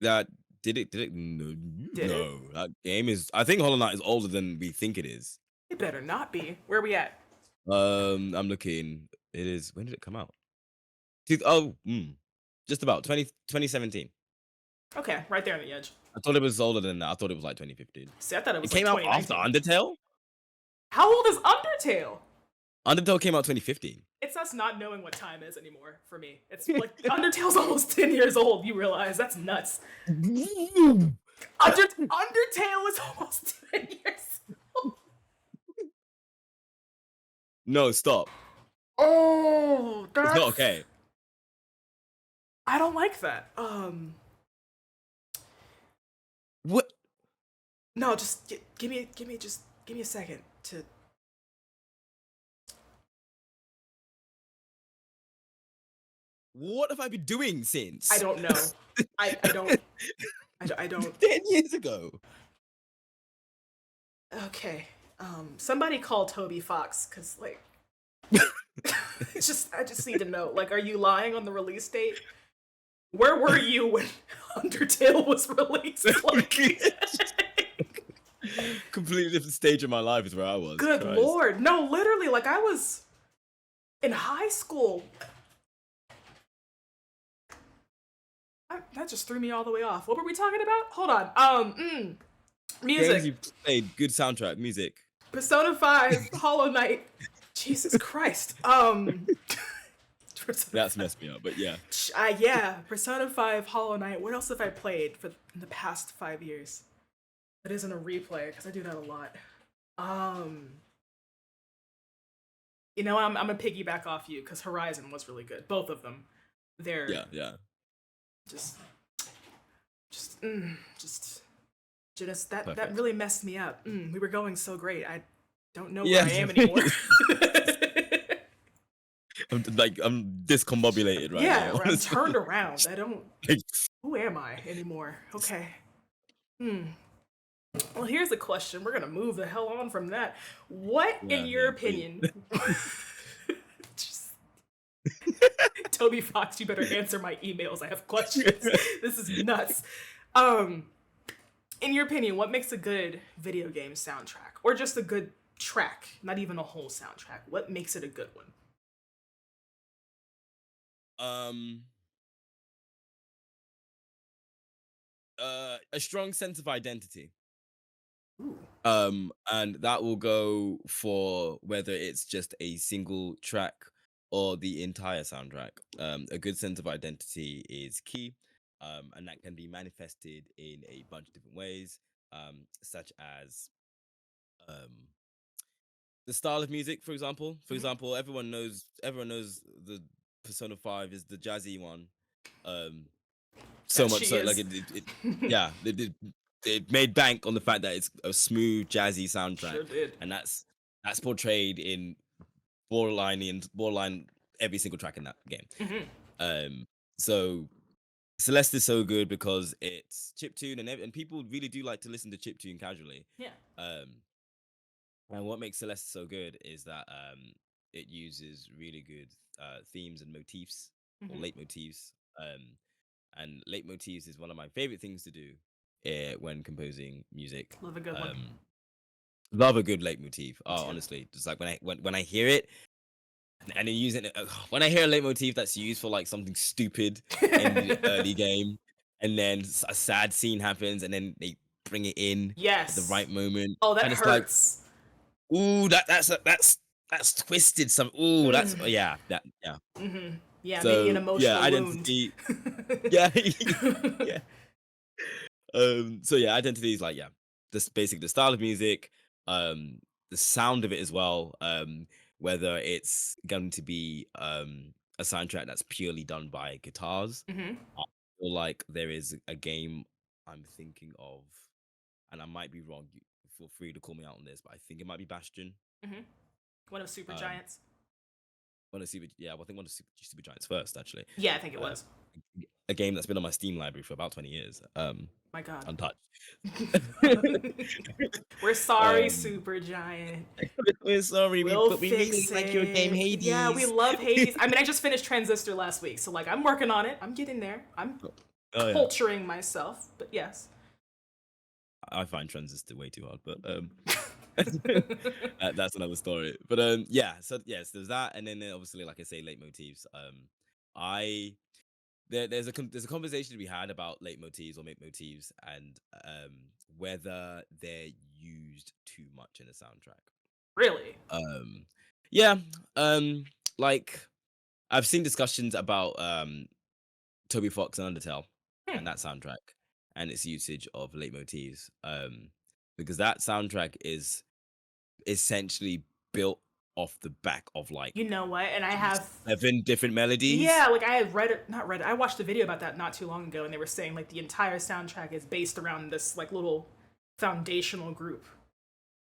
That did it no, Did it? no. That game is I think Hollow Knight is older than we think it is. It better not be. Where are we at? I'm looking. It is when did it come out? Oh, just about 2017. Okay, right there on the edge. I thought it was older than that. I thought it was like 2015. See, I thought it It was like came out after 2019. Undertale? How old is Undertale? Undertale came out 2015. It's us not knowing what time is anymore for me. It's like Undertale's almost 10 years old. You realize that's nuts. Undertale is almost 10 years old. No, stop. Oh, It's that's not okay. I don't like that. What? No, just give me a second to. What have I been doing since? I don't know. I don't. I don't. 10 years ago. Okay. Somebody call Toby Fox, cause like, it's just I just need to know. Like, are you lying on the release date? Where were you when Undertale was released? Like, Completely different stage of my life is where I was. good Christ. lord. No, literally, like I was in high school. That just threw me all the way off. What were we talking about? Hold on. Games Music. you played, good soundtrack, music. Persona 5, Hollow Knight. Jesus Christ. That's messed me up, but yeah. Yeah, Persona 5, Hollow Knight. What else have I played in the past 5 years? That isn't a replay, because I do that a lot. I'm gonna piggyback off you, because Horizon was really good. Both of them. They're Yeah. just that Perfect. really messed me up. We were going so great. I don't know Yeah. where I am anymore. I'm discombobulated right Yeah, now. I'm turned around. I don't. Like, Who am I anymore? Okay. Well, here's the question. We're gonna move the hell on from that. What, in your please. opinion? Just- Toby Fox, you better answer my emails. I have questions. This is nuts. Um, in your opinion, what makes a good video game soundtrack, or just a good track, not even a whole soundtrack? What makes it a good one? Um, a strong sense of identity. Ooh. And that will go for whether it's just a single track or the entire soundtrack. A good sense of identity is key, and that can be manifested in a bunch of different ways, such as um, the style of music, for example. For Mhm. example, everyone knows the Persona 5 is the jazzy one. Um, so That much she so, like is. yeah, it made bank on the fact that it's a smooth, jazzy soundtrack, Sure did. and that's portrayed in borderline every single track in that game. Hmm. Um, so Celeste is so good because it's chiptune and people really do like to listen to chiptune casually. Yeah. Um, and what makes Celeste so good is that it uses really good themes and motifs or Hmm. leitmotifs. And leitmotifs is one of my favorite things to do when composing music. Love a good one. Um, love a good leitmotif. Me Oh, too. honestly, just like when I hear it and they use it, when I hear a leitmotif that's used for like something stupid in the early game, and then a sad scene happens, and then they bring it in at the Yes. right moment, Oh, that and it's like, hurts. ooh, that's twisted. Some ooh, that's Mm. yeah, that yeah. Hmm. Yeah, maybe an So yeah, emotional wound. identity. Yeah, yeah. So yeah, identity is like yeah, this basically the style of music, um, the sound of it as well. Whether it's going to be a soundtrack that's purely done by guitars. Hmm. I feel like there is a game I'm thinking of, and I might be wrong. Feel free to call me out on this, but I think it might be Bastion. Hmm. One of Super Um, Giants. one of Super, yeah, well, I think one of Super Giants first actually. Yeah, I think it Uh, was. a game that's been on my Steam library for about 20 years. My God. Untouched. We're sorry, um, Super Giant. we're sorry, We'll but we really fix like your game it. Yeah, we Hades. love Hades. I mean, I just finished Transistor last week, so like I'm working on it. I'm getting there. I'm Oh yeah, culturing myself, but yes. I find Transistor way too hard, but that's another story. But yeah, so yes, there's that, and then obviously, like I say, leitmotifs. I there's a conversation to be had about leitmotifs or leitmotifs and whether they're used too much in a soundtrack. Really? Um, yeah, like I've seen discussions about Toby Fox and Undertale Hmm. and that soundtrack and its usage of leitmotifs. Because that soundtrack is essentially built off the back of like You know what? And I have 7 different melodies. yeah, like I had read it, not read it. I watched a video about that not too long ago, and they were saying like the entire soundtrack is based around this like little foundational group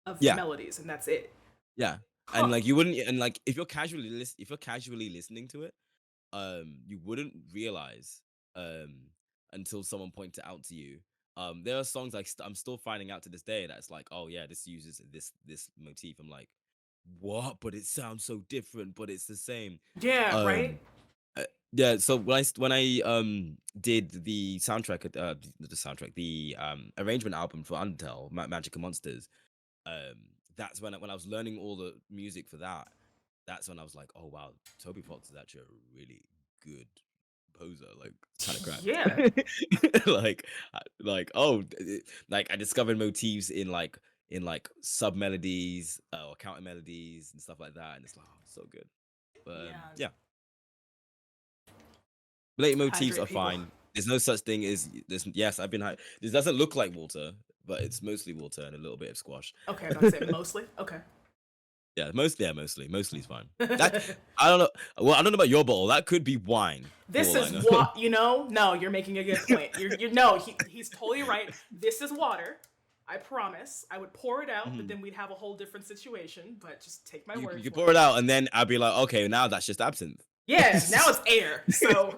of Yeah, melodies, and that's it. yeah. And Huh? like you wouldn't and like if you're casually listening to it, you wouldn't realize um until someone points it out to you. There are songs like I'm still finding out to this day that it's like, oh yeah, this uses this motif. I'm like, what? But it sounds so different, but it's the same. Yeah, right. Um, uh, yeah. So when I did the soundtrack, the arrangement album for Undertale, Magic and Monsters, that's when I was learning all the music for that. That's when I was like, oh wow, Toby Fox is actually a really good composer. Like it's kind of Yeah. cracked. Like I discovered motifs in like sub melodies or counter melodies and stuff like that, and it's like oh, so good. But Yeah. yeah, late motifs Hydrate are people. fine. There's no such thing as this. Yes, I've been. This doesn't look like water, but it's mostly water and a little bit of squash. Okay, I was about to say mostly. Okay. Yeah, mostly is fine. That I don't know. Well, I don't know about your bottle. That could be wine for This all I is know. what you know. No, you're making a good point. You're no. He's totally right. This is water. I promise. I would pour it out, but Mhm. then we'd have a whole different situation. But just take my You word could for pour it. it out, and then I'd be like, okay, now that's just absinthe. Yeah, now it's air. So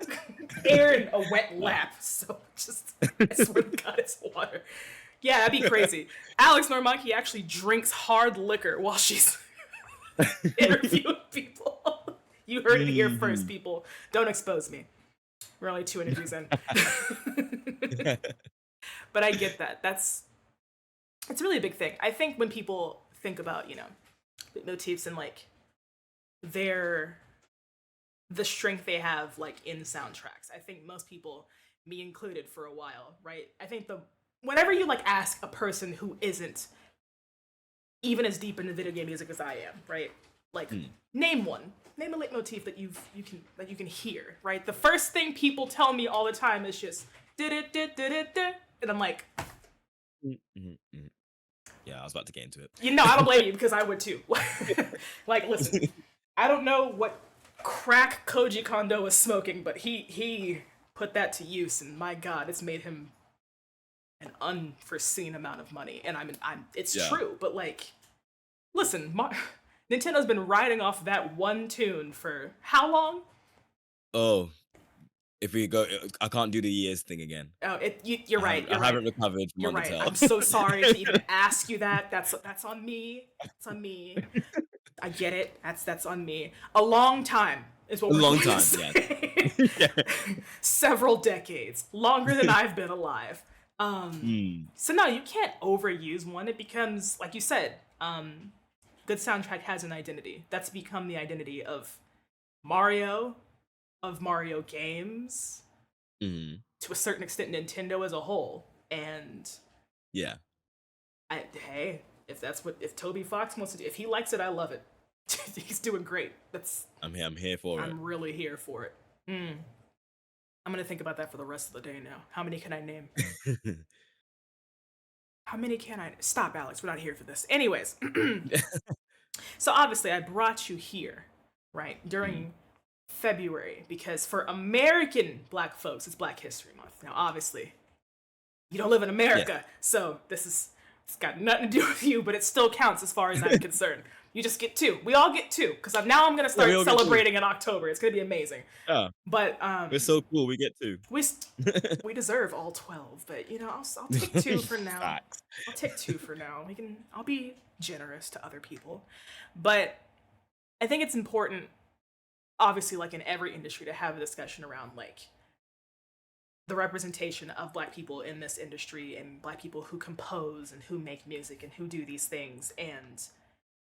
air and a wet Wow. lap. So just I swear to God, it's water. Yeah, that'd be crazy. AlexNorimaki actually drinks hard liquor while she's interviewing people. You heard it here first, Mhm. people. Don't expose me. We're only two interviews in. But I get that. It's really a big thing. I think when people think about, motifs and like their the strength they have like in soundtracks. I think most people, me included for a while, right? I think the whenever you like ask a person who isn't even as deep into video game music as I am, right? Like Mm. name one. Name a leitmotif that you can hear, right? The first thing people tell me all the time is just did it did it did, and I'm like, Mhm, mhm. Yeah, I was about to get into it. I don't blame you because I would too. Like, listen, I don't know what crack Koji Kondo was smoking, but he put that to use, and my God, it's made him an unforeseen amount of money. And it's Yeah. true, but like, listen, Nintendo's been riding off that one tune for how long? Oh, if we go, I can't do the years thing again. Oh, you're right. I You're right. haven't recovered from You're right. I'm Undertale. so sorry to even ask you that. That's on me. It's on me. I get it. That's on me. A long time is what A we're long going to time, yes. say. Yeah. Several decades, longer than I've been alive. Mm, So no, you can't overuse one. It becomes, like you said, good soundtrack has an identity. That's become the identity of Mario, of Mario games, mhm. to a certain extent, Nintendo as a whole. And Yeah, hey, if Toby Fox wants to do, if he likes it, I love it. He's doing great. I'm here for it. I'm really here for it. I'm gonna think about that for the rest of the day now. How many can I name? How many can I stop, Alex? We're not here for this. Anyways, so obviously I brought you here, right, Mm, during February because for American Black folks, it's Black History Month. Now, obviously, you don't live in yeah. America, so it's got nothing to do with you, but it still counts as far as I'm concerned. You just get two. We all get two because now I'm gonna Yeah, we start all get 2. celebrating in October. It's gonna be amazing. Yeah, But we're so cool, we get 2. we we deserve all 12. But I'll take two for now. Facts. I'll take two for now. I'll be generous to other people, but I think it's important, obviously, like in every industry, to have a discussion around like the representation of Black people in this industry and Black people who compose and who make music and who do these things. And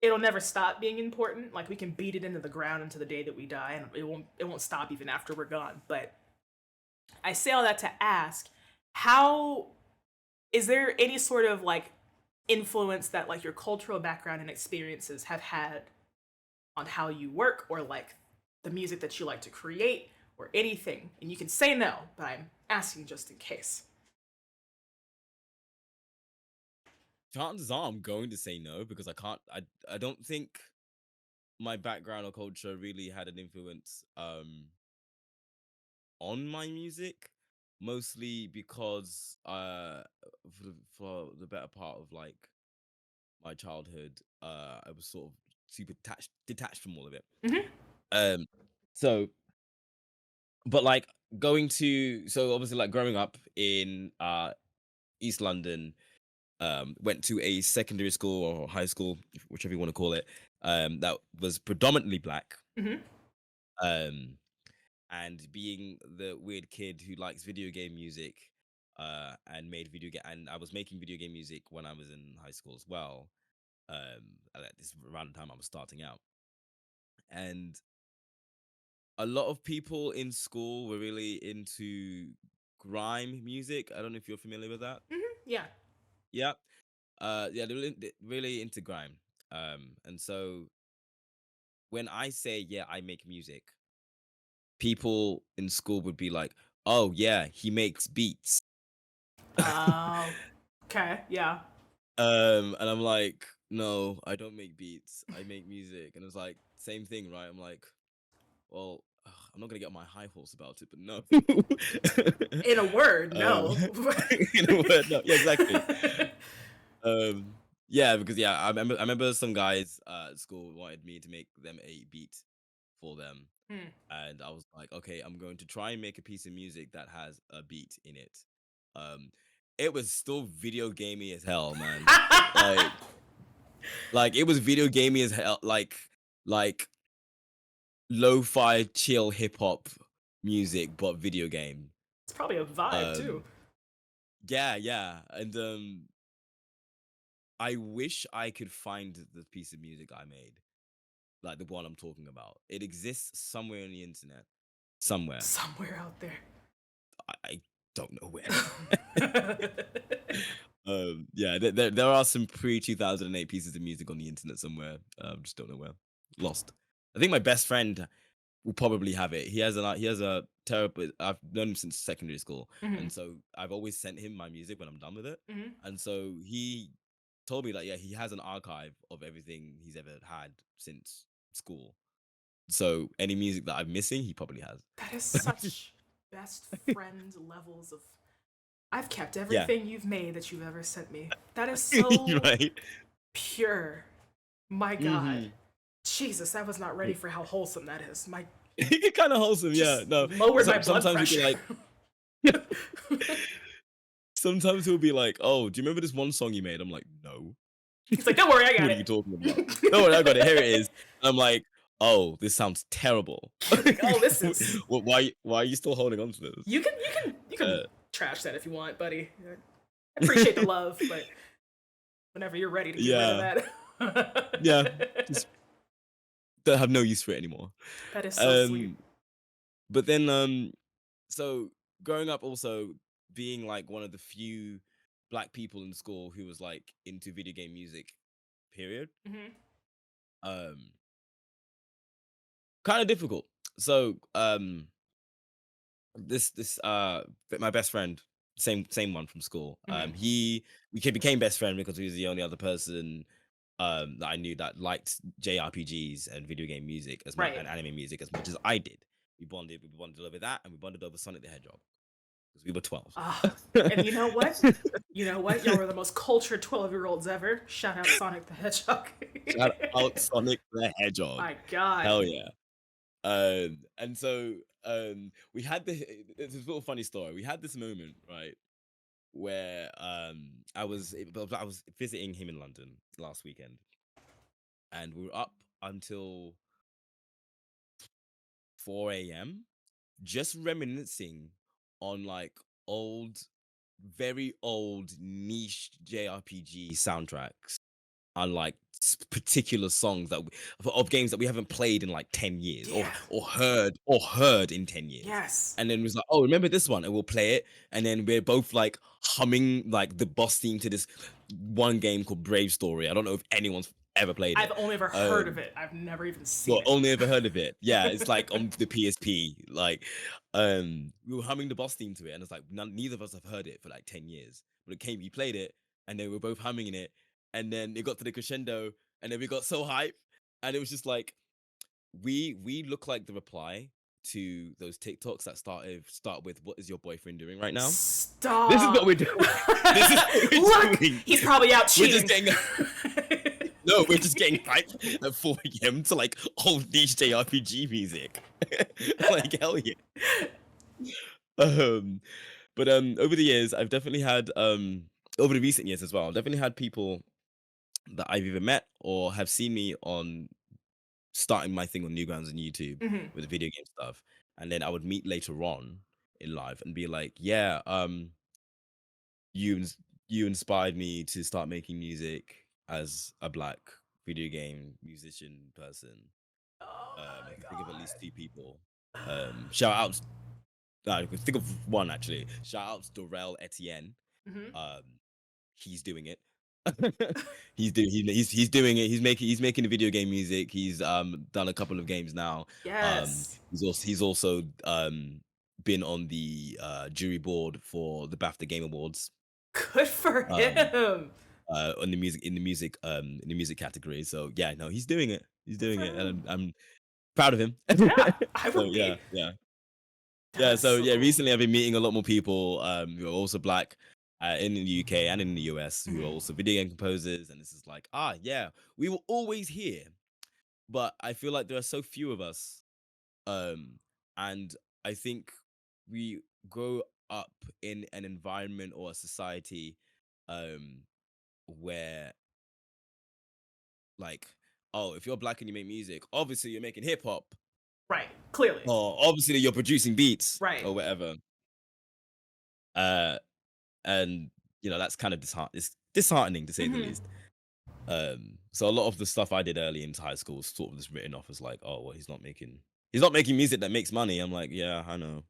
it'll never stop being important. Like we can beat it into the ground until the day that we die, and it won't stop even after we're gone. But I say all that to ask, how is there any sort of like influence that like your cultural background and experiences have had on how you work or like the music that you like to create or anything? And you can say no, but I'm asking just in case. Chances are I'm going to say no because I don't think my background or culture really had an influence on my music, mostly because for the better part of like my childhood, I was sort of super detached from all of it. Hmm. Um, so but like going to so obviously like growing up in East London, went to a secondary school or high school, whichever you want to call it, that was predominantly black. Hmm. Um, and being the weird kid who likes video game music, and made video game, and I was making video game music when I was in high school as well. At this around the time I was starting out, and a lot of people in school were really into grime music. I don't know if you're familiar with that. Hmm. Yeah. Yeah. Yeah, they're really into grime. And so when I say, yeah, I make music, people in school would be like, oh, yeah, he makes beats. Uh, okay. Yeah. And I'm like, no, I don't make beats. I make music. And it's like, same thing, right? I'm like, well, I'm not gonna get on my high horse about it, but no. In a word, um, no. in a word, no. Yeah, exactly. Yeah, because yeah, I remember some guys at school wanted me to make them a beat for them, Hmm. and I was like, okay, I'm going to try and make a piece of music that has a beat in it. Um, it was still video gamey as hell, man. Like, like it was video gamey as hell. Like lo-fi chill hip hop music, but video game. It's probably a vibe too. Um, yeah, yeah, and I wish I could find the piece of music I made, like the one I'm talking about. It exists somewhere on the internet, somewhere. Somewhere out there. I don't know where. Yeah, there are some pre 2008 pieces of music on the internet somewhere. Just don't know where. Lost. I think my best friend will probably have it. He has a terrible. I've known him since secondary school, and Hmm. so I've always sent him my music when I'm done with it. Hmm. And so he told me that yeah, he has an archive of everything he's ever had since school. So any music that I'm missing, he probably has. That is such best friend levels of. I've kept Yeah, everything you've made that you've ever sent me. That is so right. pure. My God. Hmm. Jesus, I was not ready for how wholesome that is. My Kind of wholesome, yeah. just No, lowered my blood sometimes he'll be pressure. like, sometimes he'll be like, "Oh, do you remember this one song you made?" I'm like, "No." He's like, don't worry, I got What are you talking about? Don't worry, I got it. Here it is. I'm like, "Oh, this sounds terrible." You're like, oh, this is. Why are you still holding on to this? You can Uh, trash that if you want, buddy. I appreciate the love, but whenever you're ready to get rid of yeah, yeah. that. Just don't have no use for it anymore. That is so sweet. Um, but then so growing up also being like one of the few black people in school who was like into video game music, period. Hmm. Um, kind of difficult. So my best friend, same one from school. Hmm. Became best friend because he was the only other person that I knew that liked JRPGs and video game music as much Right. and anime music as much as I did. We bonded over that, and we bonded over Sonic the Hedgehog because we were 12. Ah, and you know what? You know what? Y'all were the most cultured 12-year-olds ever. Shout out Sonic the Hedgehog. Shout out Sonic the Hedgehog. My God. Hell yeah. And so we had it's a little funny story. We had this moment, right, where I was visiting him in London last weekend, and we were up until 4 a.m. just reminiscing on like old, very old niche JRPG soundtracks and like particular songs of games that we haven't played in like 10 years Yeah. or heard in 10 years. Yes. And then it was like, oh, remember this one? And we'll play it. And then we're both like humming like the boss theme to this one game called Brave Story. I don't know if anyone's ever played I've it. only ever heard of it. I've never even seen Well, it. only ever heard of it. Yeah, it's like on the PSP. Like, we were humming the boss theme to it, and it's like neither of us have heard it for like 10 years. But we played it, and then we were both humming in it, and then it got to the crescendo, and then we got so hype, and it was just like we look like the reply to those TikToks that start with "What is your boyfriend doing right now?" This is what Stop. we're doing. This is what we're Look, doing. he's probably out We're just cheating. getting no, we're just getting hyped at 4 a.m. to like old niche JRPG music. Like hell yeah. Um, but over the years, I've definitely had over the recent years as well, I've definitely had people that I've either met or have seen me on starting my thing on Newgrounds and YouTube Hmm. with the video game stuff, and then I would meet later on in life and be like, yeah, you you inspired me to start making music as a black video game musician person. Oh I my can think of at least God. two people. Shout outs. I can think of one actually. Shout outs Dorel Etienne. Hmm. Um, he's doing it. He's doing it. He's making the video game music. He's done a couple of games now. Yes. He's also been on the jury board for the BAFTA Game Awards. Good for Um, him. on the music in the music category. So yeah, no, he's doing it. He's Good doing for it, and him. I'm proud of him. Yeah, I So would yeah, be. yeah, That yeah. is So so yeah, cool. recently I've been meeting a lot more people who are also black in the UK and in the US who are Hmm. also video game composers, and this is like yeah, we were always here, but I feel like there are so few of us, um, and I think we grow up in an environment or a society um where like, oh, if you're black and you make music, obviously you're making hip hop. Right. Clearly. or obviously you're producing beats Right. or whatever. Uh, and that's kind of it's disheartening to say the Hmm. least. So a lot of the stuff I did early into high school is sort of just written off as like, oh well, he's not making music that makes money. I'm like, yeah, I know.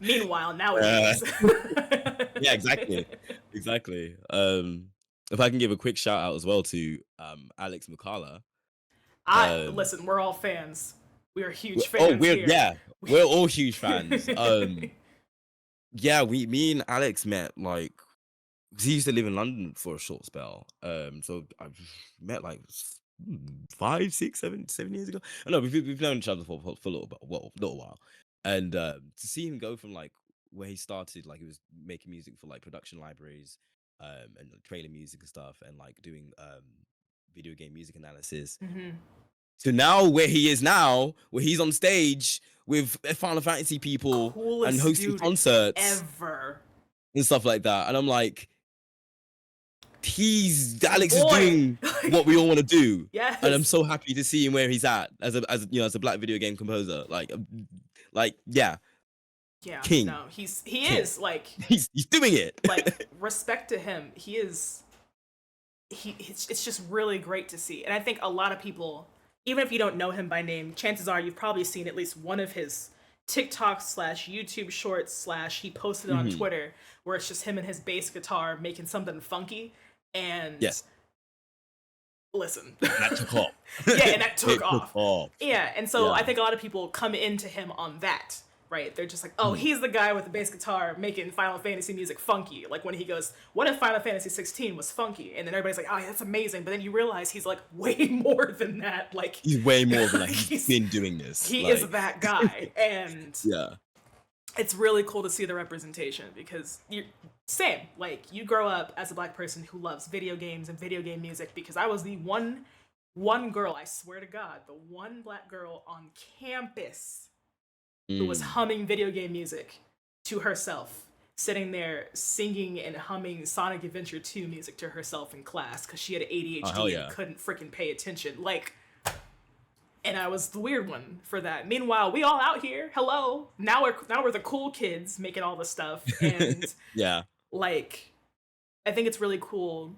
Meanwhile, uh, nowadays. yeah, exactly. If I can give a quick shout out as well to Alex McCalla. I Um, listen, we're all fans. We are huge oh, fans here. we're all huge fans. Yeah, me and Alex met like 'cause he used to live in London for a short spell. So I met like 5, 6, 7 years ago. I know we've known each other for a little while, and to see him go from like where he started, like he was making music for like production libraries, and like, trailer music and stuff, and like doing video game music analysis, Hmm. to now where he is now, where he's on stage with Final Fantasy people and Coolest hosting dude concerts ever. and stuff like that, and I'm like It's your Alex is boy. doing what we all want to do, and I'm Yes. so happy to see him where he's at as a black video game composer. Like yeah, Yeah, king, no, he king. is like He's doing like it. respect to him. He is it's just really great to see. And I think a lot of people, even if you don't know him by name, chances are you've probably seen at least one of his TikTok slash YouTube shorts slash he posted on Hmm. Twitter where it's just him and his bass guitar making something funky. And Yes, listen. that took off. Yeah, and that took It took off. off. Yeah, and so Yeah. I think a lot of people come into him on that, right? They're just like, oh, Mhm. he's the guy with the bass guitar making Final Fantasy music funky. Like when he goes, what if Final Fantasy 16 was funky? And then everybody's like, oh, yeah, that's amazing. But then you realize he's like way more than that. Like He's way more than that. He's he's, been doing this. he is Like, that guy. And yeah. it's really cool to see the representation because you're same. Like you grow up as a black person who loves video games and video game music because I was the one girl, I swear to God, the one black girl on campus who was Mm. humming video game music to herself, sitting there singing and humming Sonic Adventure 2 music to herself in class because she had Oh hell ADHD and yeah. couldn't freaking pay attention. Like, and I was the weird one for that. Meanwhile, we all out here, hello. Now we're the cool kids making all the stuff, and Yeah. like, I think it's really cool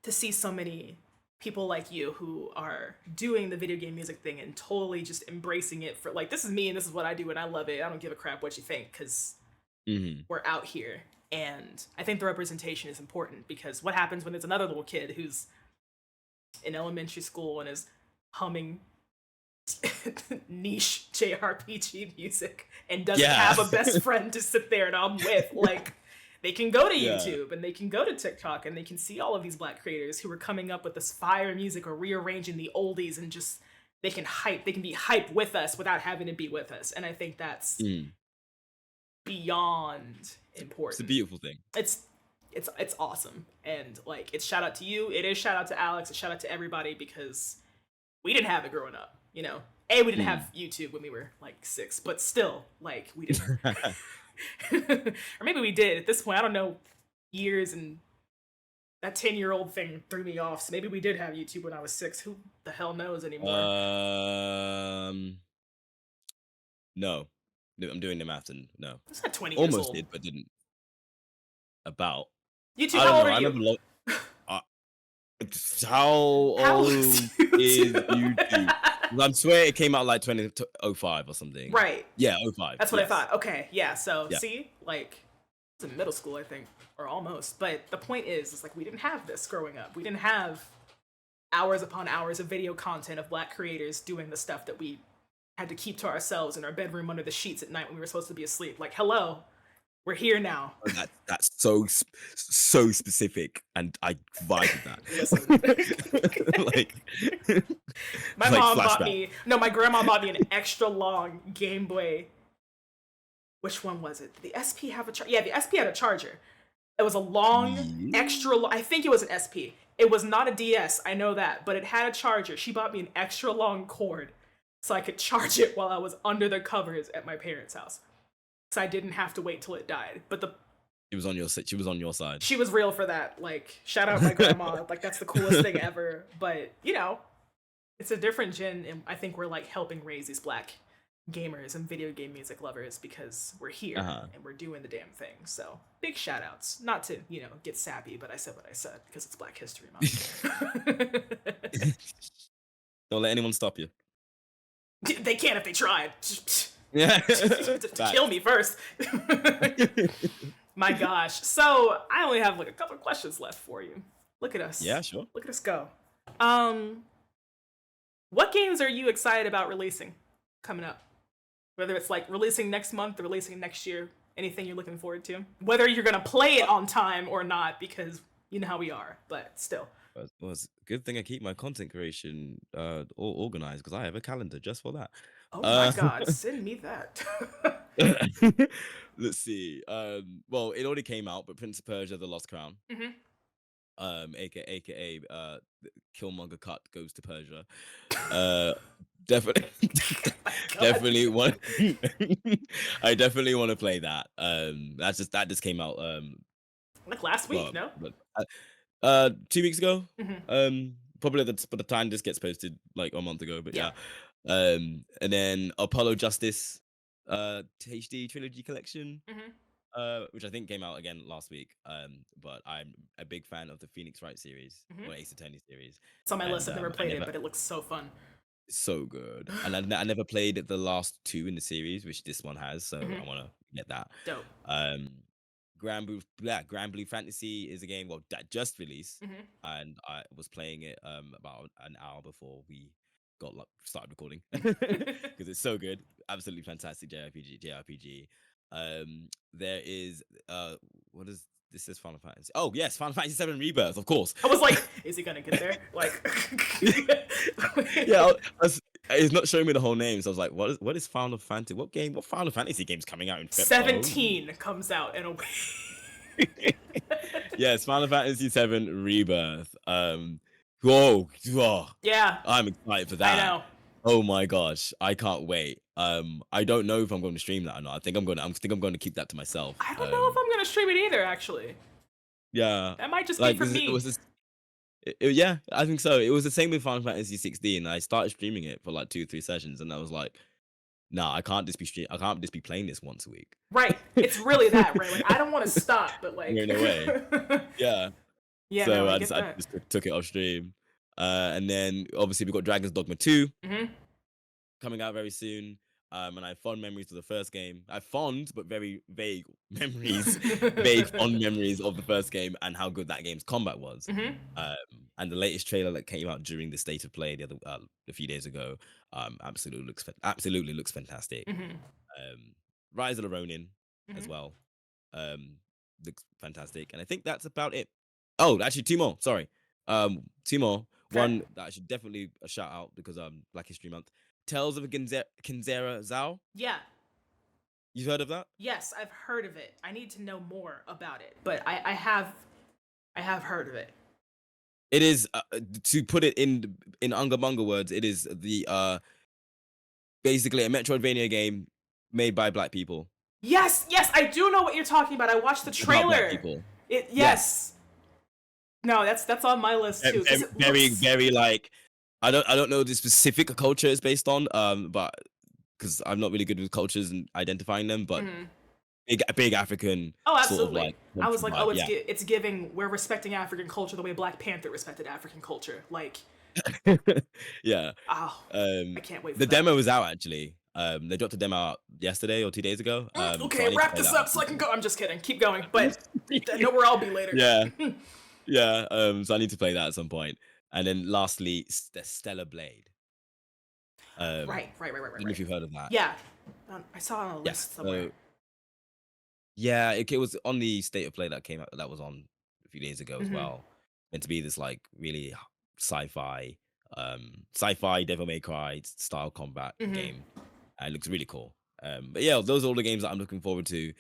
to see so many people like you who are doing the video game music thing and totally just embracing it for like this is me and this is what I do and I love it. I don't give a crap what you think because Hmm. we're out here. And I think the representation is important because what happens when there's another little kid who's in elementary school and is humming niche JRPG music and doesn't Yeah. have a best friend to sit there and I'm with? Like, they can go to Yeah. YouTube and they can go to TikTok and they can see all of these black creators who are coming up with this fire music or rearranging the oldies and just they can be hype with us without having to be with us. And I think that's Mm. beyond It's a important. beautiful thing. It's awesome. And like it's shout out to you. It is shout out to Alex, it's shout out to everybody because we didn't have it growing up, you know. We didn't Mm. have YouTube when we were like 6, but still, like we didn't or maybe we did at this point. I don't know years and that 10-year-old thing threw me off. So maybe we did have YouTube when I was 6. Who the hell knows anymore? um. No. No, I'm doing the math and no. It's not 20 years Almost old. did, but didn't. About. YouTube, I how don't old know. are I you? never looked. Uh, how How old old is is YouTube? YouTube? 'Cause I swear it came out like 2005 or something. Right. Yeah, '05. That's what I Yes. thought. Okay, yeah. So Yeah. see, like it's in middle school, I think, or almost. But the point is like we didn't have this growing up. We didn't have hours upon hours of video content of black creators doing the stuff that we had to keep to ourselves in our bedroom under the sheets at night when we were supposed to be asleep. Like, hello, we're here now. That's so specific, and I vibe with Listen, that. Like, my like mom bought flashback. me. No, my grandma bought me an extra long Game Boy. Which one was it? Did the SP have a charger? Yeah, the SP had a charger. It was a long, Yeah. I think it was an SP. It was not a DS, I know that, but it had a charger. She bought me an extra long cord so I could charge it while I was under the covers at my parents' house. So I didn't have to wait till it died. But She was on your side. she was real for that. Like, shout out my grandma. Like, that's the coolest thing ever. But, you know, it's a different gen, and I think we're like helping raise these black gamers and video game music lovers because we're here Uh-huh. and we're doing the damn thing. So big shout outs. Not to, get sappy, but I said what I said because it's Black History Month. Don't let anyone stop you. They can if they tried. Yeah. To kill me first. My gosh. So I only have like a couple of questions left for you. Look at Yeah, us. sure. Look at us go. Um, what games are you excited about releasing coming up? Whether it's like releasing next month or releasing next year, anything you're looking forward to? Whether you're gonna play it on time or not, because you know how we are, but still. Well, it's a good thing I keep my content creation all organized because I have a calendar just for that. Oh my Uh, god, send me that. let's see. Well, it already came out, but Prince of Persia: The Lost Crown, Mhm. aka Killmonger cut goes to Persia. Uh, definitely, My god. definitely want. I definitely want to play that. That just came out. Like last week, Well, no? but 2 weeks ago. Mhm. Probably by the time this gets posted, like a month ago. But Yeah. yeah. And then Apollo Justice, HD trilogy collection, Mhm. which I think came out again last week. But I'm a big fan of the Phoenix Wright series Mhm. or Ace Attorney series, It's on my list. and I've never I played it, never but it looks so fun. so good. And I never played the last two in the series, which this one has, so Mhm. I want to get that. Dope. Um, Grand Blue Fantasy is a game that just released, Mhm. and I was playing it about an hour before we got started recording because it's so good, absolutely fantastic JRPG. There is what is this is Final Fantasy. Oh yes, Final Fantasy 7 Rebirth, of course. I was like, is he gonna get there? Like, Yeah, it's not showing me the whole name, so I was like, what is Final Fantasy? What Final Fantasy game's coming out in February? 17 comes out in a week. Yes, Final Fantasy 7 Rebirth. Whoa, Yeah, I'm excited for I that. know. Oh my gosh, I can't wait. I don't know if I'm going to stream that or not. I think I'm going to keep that to myself. I don't know if I'm gonna stream it either, actually. Yeah, That might just be like for it was me. this. Yeah, I think so. It was the same with Final Fantasy 16. I started streaming it for like 2 3 sessions, and I was like, nah, I can't just be playing this once a week. Right. It's really that, right? Like, I don't want to stop, but like, In a way, yeah. yeah, no, So I get I that. just took it off stream. And then obviously we got Dragon's Dogma 2 Hmm. coming out very soon. And I have fond memories of the first game. I have fond but very vague memories, vague fond memories of the first game and how good that game's combat was. Hmm. Um, and the latest trailer that came out during the state of play a few days ago, absolutely looks fantastic. Hmm. Um, Rise of the Ronin as Hmm. well. Looks fantastic, and I think that's about it. Oh, actually, two more. Sorry, two more. Okay. One that I should definitely a shout out because Black History Month. Tales of a Kinzera Zao. Yeah. You've heard of that? Yes, I've heard of it. I need to know more about it, but I have heard of it. It is to put it in Unga Bunga words. It is the basically a Metroidvania game made by black people Yes, yes, I do know what you're talking about. I watched the about black trailer. people. It Yes, yes. No, that's on my list too because it very looks. very like I don't know the specific culture it's based on but because I'm not really good with cultures and identifying them, but Mhm. big African Oh, sort of absolutely. like I was country like, vibe. oh, Yeah, it's giving. We're respecting African culture the way Black Panther respected African culture. Like, yeah. oh, I Um, can't wait for the that. demo was out actually. They dropped a demo out yesterday or 2 days ago. So Okay, I need to wrap play this that up at so some I can point. go. I'm just kidding. Keep going, but I know where I'll be later. Yeah, yeah. So I need to play that at some point. And then lastly, the Stellar Blade. Right, right, right, right, I right, don't know if right. you've heard of that. Yeah, I saw it on a Yes. list somewhere. Yeah, it was on the state of play that came out. That was on a few days ago as Hmm. well. Meant to be this like really sci-fi, sci-fi Devil May Cry style combat Hmm. game. And it looks really cool. But yeah, those are all the games that I'm looking forward to.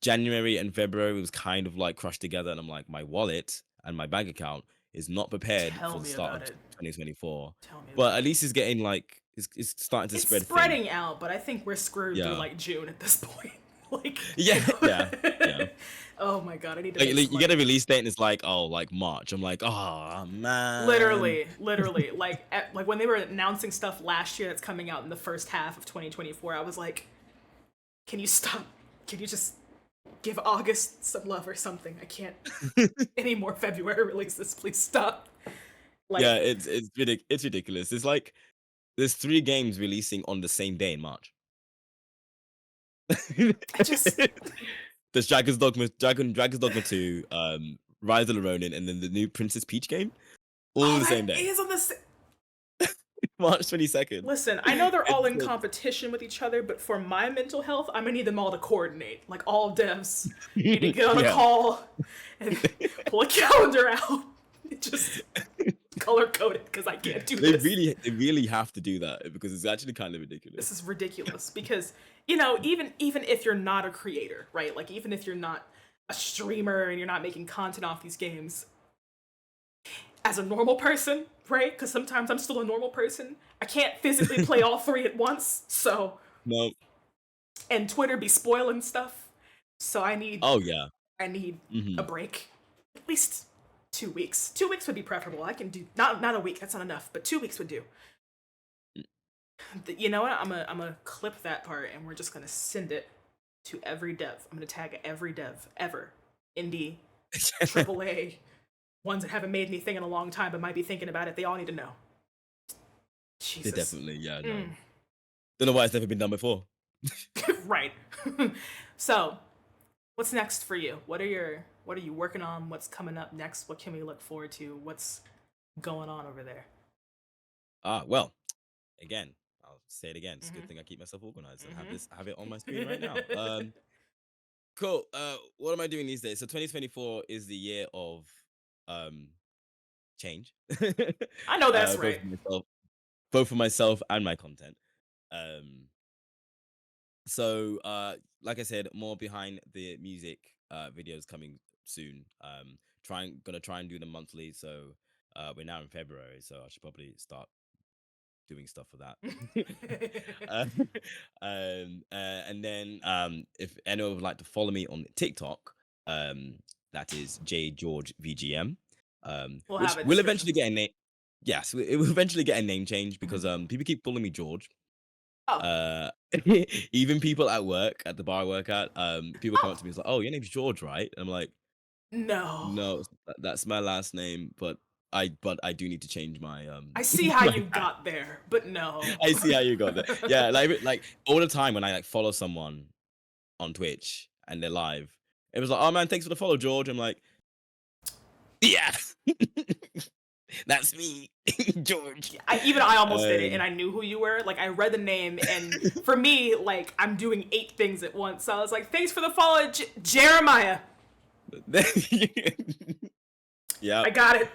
January and February was kind of like crushed together, and I'm like, my wallet and my bank account is not prepared Tell for the me start about of it. 2024. Tell me But about at it. least it's getting like it's starting to It's spread thin. spreading out, but I think we're screwed through Yeah. like June at this point. Like, Yeah, yeah, yeah. oh my god, I need to Like, make some you get a money. release date and it's like, oh, like March. I'm like, oh man. Literally, like when they were announcing stuff last year that's coming out in the first half of 2024, I was like, can you stop? Can you just give August some love or something? I can't any more February releases. Please stop. Yeah, Like, it's ridiculous. It's like there's 3 games releasing on the same day in March. I just There's Dragon's Dogma 2, Rise of the Ronin, and then the new Princess Peach game, all on oh, the that same day, is on the. March 22nd. Listen, I know they're all It's in competition with each other, but for my mental health, I'm gonna need them all to coordinate. Like all devs need to get on a yeah. call and pull a calendar out. Just color code it because I can't do this. They really have to do that because it's actually kind of ridiculous. This is ridiculous because even if you're not a creator, right? Like even if you're not a streamer and you're not making content off these games, as a normal person, right? Because sometimes I'm still a normal person. I can't physically play all three at once, so No. and Twitter be spoiling stuff. So Oh yeah. I need a Hmm. break. At least 2 weeks. 2 weeks would be preferable. I can do not a week. That's not enough, but 2 weeks would do. You know what? I'm gonna clip that part, and we're just gonna send it to every dev. I'm gonna tag every dev ever, indie, AAA, ones that haven't made anything in a long time but might be thinking about it. They all need to know. They Jesus. definitely, yeah, no. Mm. Don't know why it's never been done before. Right. So, what's next for you? What are you working on? What's coming up next? What can we look forward to? What's going on over there? Well, again, I'll say it again. It's a good Mm-hmm. thing I keep myself organized and have it on my screen right now. Mm-hmm. Cool. What am I doing these days? So 2024 is the year of um change. I know that's Both right. for myself and my content. Um, like I said, more behind the music videos coming soon. Gonna try and do them monthly. So we're now in February, so I should probably start doing stuff for that. uh, and then if anyone would like to follow me on TikTok, that is J George VGM, We'll which have a will description. eventually get a name. Yes, it will eventually get a name change Mhm. because people keep calling me George. Oh, Uh, even people at work, at the bar I work at, people come up oh, to me and like, "Oh, your name's George, right?" And I'm like, no. "No, that's my last name, but I do need to change my I see how my you got there, but no. I see how you got there. Yeah, like all the time when I like follow someone on Twitch and they're live, it was like, "Oh man, thanks for the follow, George." I'm like, "Yeah, that's me, George." I almost did it, and Um, I knew who you were. Like I read the name, and for me, like I'm doing 8 things at once. So I was like, "Thanks for the follow, Jeremiah." yeah, I got it.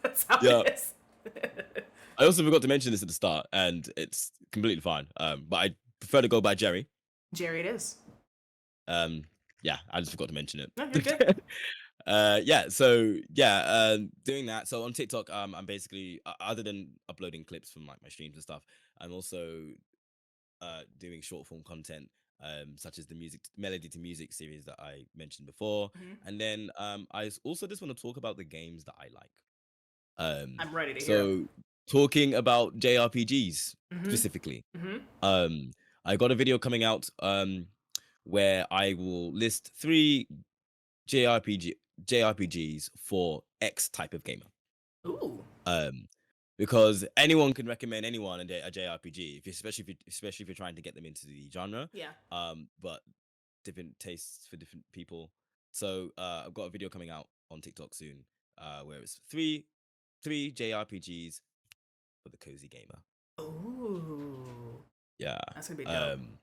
That's how yeah. it is. I also forgot to mention this at the start, and it's completely fine. But I prefer to go by Jerry. Jerry, it is. Um, yeah, I just forgot to mention No, you're good. it. Yeah, so yeah, doing that. So on TikTok, I'm basically other than uploading clips from like my streams and stuff, I'm also doing short form content, such as the music melody to music series that I mentioned before, Mhm. and then also just want to talk about the games that I like. I'm ready to hear him. So talking about JRPGs Mhm. specifically, Mhm. um, I got a video coming out where I will list 3 JRPG JRPGs for X type of gamer. Ooh. Um, because anyone can recommend anyone a JRPG, especially if you're trying to get them into the genre. Yeah. But different tastes for different people. So I've got a video coming out on TikTok soon, where it's three JRPGs for the cozy gamer. Ooh. Yeah. That's gonna be dope. Um,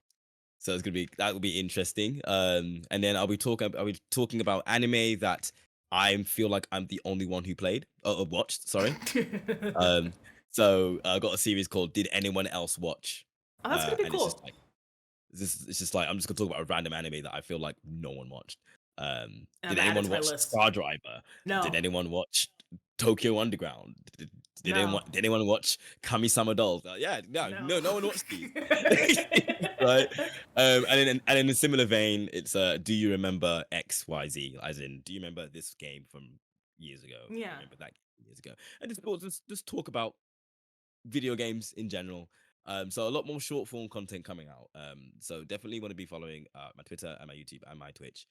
so that will be interesting. And then I'll be talking about anime that I feel like I'm the only one who played or watched. Sorry. Oh, Um, so I got a series called "Did Anyone Else Watch?" that's gonna be And it's just cool. like it's just like I'm just gonna talk about a random anime that I feel like no one watched. And I'm Did gonna add it anyone to my watch list. Star Driver? Did No. anyone watch? Tokyo Underground. Did No. anyone watch Kami-sama Dolls? Yeah, no, No. no one watched these. Right? And in a similar vein, it's do you remember XYZ? As in, do you remember this game from years ago? Do you Yeah. remember that years ago? And just talk about video games in general. So a lot more short form content coming out. So definitely want to be following my Twitter and my YouTube and my Twitch.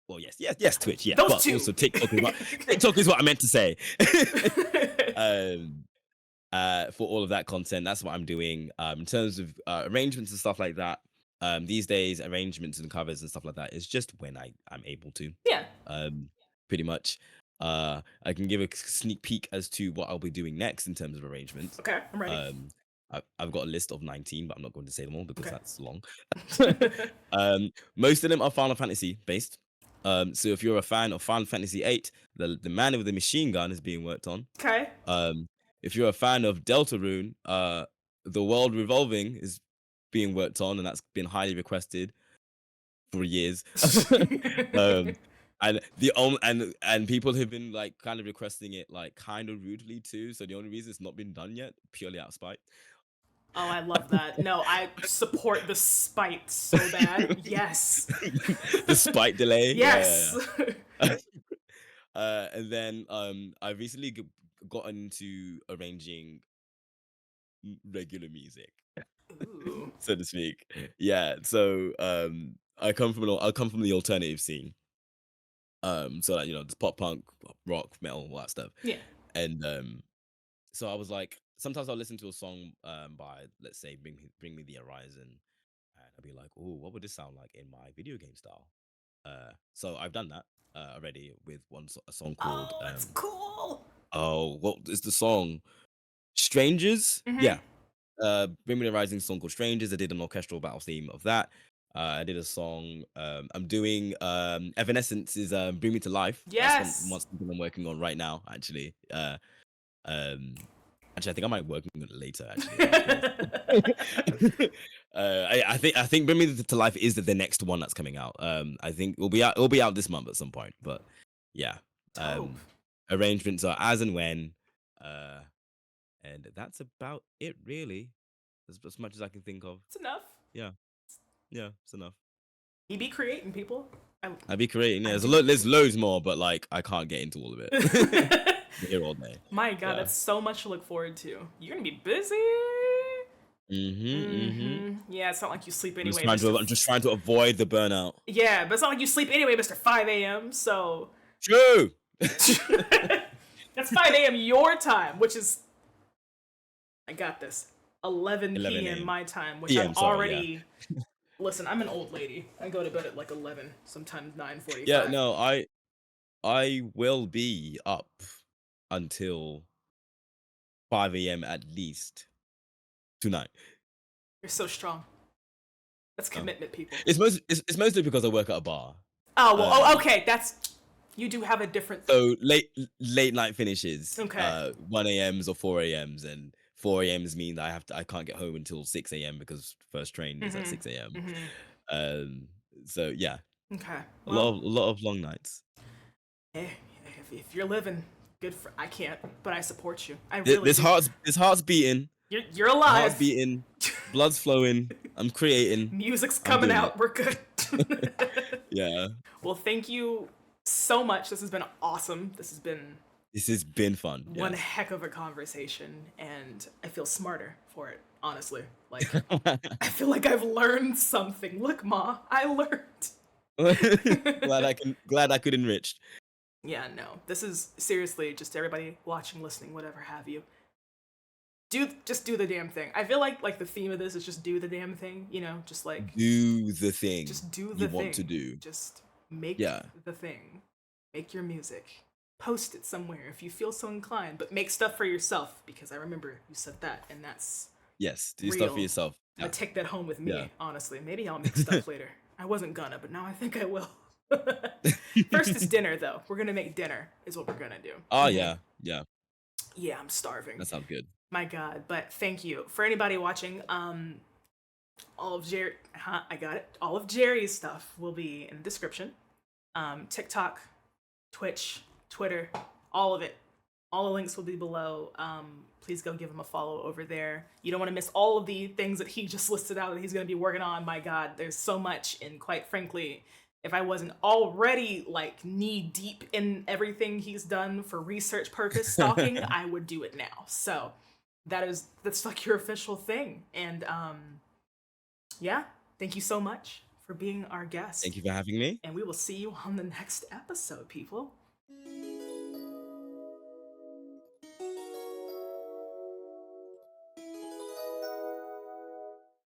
Well, yes, Twitch, yeah, Those but two. also TikTok is what I meant to say. um, for all of that content, that's what I'm doing. In terms of arrangements and stuff like that. These days, arrangements and covers and stuff like that is just when I'm able to. Yeah. Pretty much. I can give a sneak peek as to what I'll be doing next in terms of arrangements. Okay, I'm ready. I've got a list of 19, but I'm not going to say them all because Okay. that's long. Most of them are Final Fantasy based. So if you're a fan of Final Fantasy 8, the man with the machine gun is being worked on. Okay. If you're a fan of Deltarune, the world revolving is being worked on, and that's been highly requested for years. And and people have been like kind of requesting it like kind of rudely too. So the only reason it's not been done yet, purely out of spite. Oh, I love that. No, I support the spite so bad. Yes. The spite delay. Yes. Yeah. And then I recently gotten into arranging regular music, Ooh. so to speak. Yeah. So I come from the alternative scene. So like, it's pop punk, rock, metal, all that stuff. Yeah. And so I was like, sometimes I'll listen to a song by, let's say, Bring Me the Horizon, and I'll be like, oh, what would this sound like in my video game style? So I've done that already with a song called Oh, that's cool. oh, what is the song? Strangers? Mhm. Yeah. Bring Me the Horizon song called Strangers. I did an orchestral battle theme of that. I did a song. I'm doing Evanescence's Bring Me to Life. Yes. That's one something I'm working on right now, actually. Actually, I think I might work on it later. Actually, I think Bring Me to Life is the next one that's coming out. I think it'll be out. It'll be out this month at some point. But yeah, Dope. arrangements are as and when, and that's about it, really. As much as I can think of. It's enough. Yeah, it's enough. You be creating, people. I'd be creating. Yeah, there's loads more, but like I can't get into all of it. Here all day. My God, Yeah. that's so much to look forward to. You're gonna be busy. Yeah, it's not like you sleep anyway. I'm just trying to avoid the burnout. Yeah, but it's not like you sleep anyway, Mr. 5 a.m. So True. that's 5 a.m. your time, which is I got this 11 p.m. my time, which I'm already. Listen, I'm an old lady. I go to bed at like 11, sometimes 9:45. Yeah, no, I will be up until 5 a.m. at least tonight. You're so strong. That's commitment, people. It's mostly because I work at a bar. Oh well. Okay. You do have a different. So late night finishes. Okay. 1 a.m.s or 4 a.m.s, and 4 a.m.s mean that I can't get home until 6 a.m. because first train is at 6 a.m. So yeah. Okay. A lot of long nights. If you're living, good for. I can't, but I support you. I really. This heart's beating. You're alive. Heart's beating. Blood's flowing. I'm creating. Music's coming out. It. We're good. Yeah. Well, thank you so much. This has been awesome. This has been fun. One heck of a conversation, and I feel smarter for it. Honestly, like I feel like I've learned something. Look, Ma, I learned. glad I could enrich. Yeah, no. This is seriously just everybody watching, listening, whatever have you. Just do the damn thing. I feel like the theme of this is just do the damn thing, just like do the thing. Just do the you thing. Want to do. Just make the thing. Make your music. Post it somewhere if you feel so inclined, but make stuff for yourself, because I remember you said that, and that's do stuff for yourself. I'm gonna take that home with me, honestly. Maybe I'll make stuff later. I wasn't gonna, but now I think I will. First is dinner, though. We're gonna make dinner, is what we're gonna do. Oh, yeah. Yeah, I'm starving. That sounds good. My God, but thank you. For anybody watching, all of Jerry's stuff will be in the description. TikTok, Twitch, Twitter, all of it All the links will be below. Please go give him a follow over there. You don't want to miss all of the things that he just listed out that he's going to be working on. My God, there's so much. And quite frankly, if I wasn't already like knee deep in everything he's done for research purpose stalking, I would do it now. So that's like your official thing. And yeah, thank you so much for being our Thank guest. you for having me. And we will see you on the next episode, people.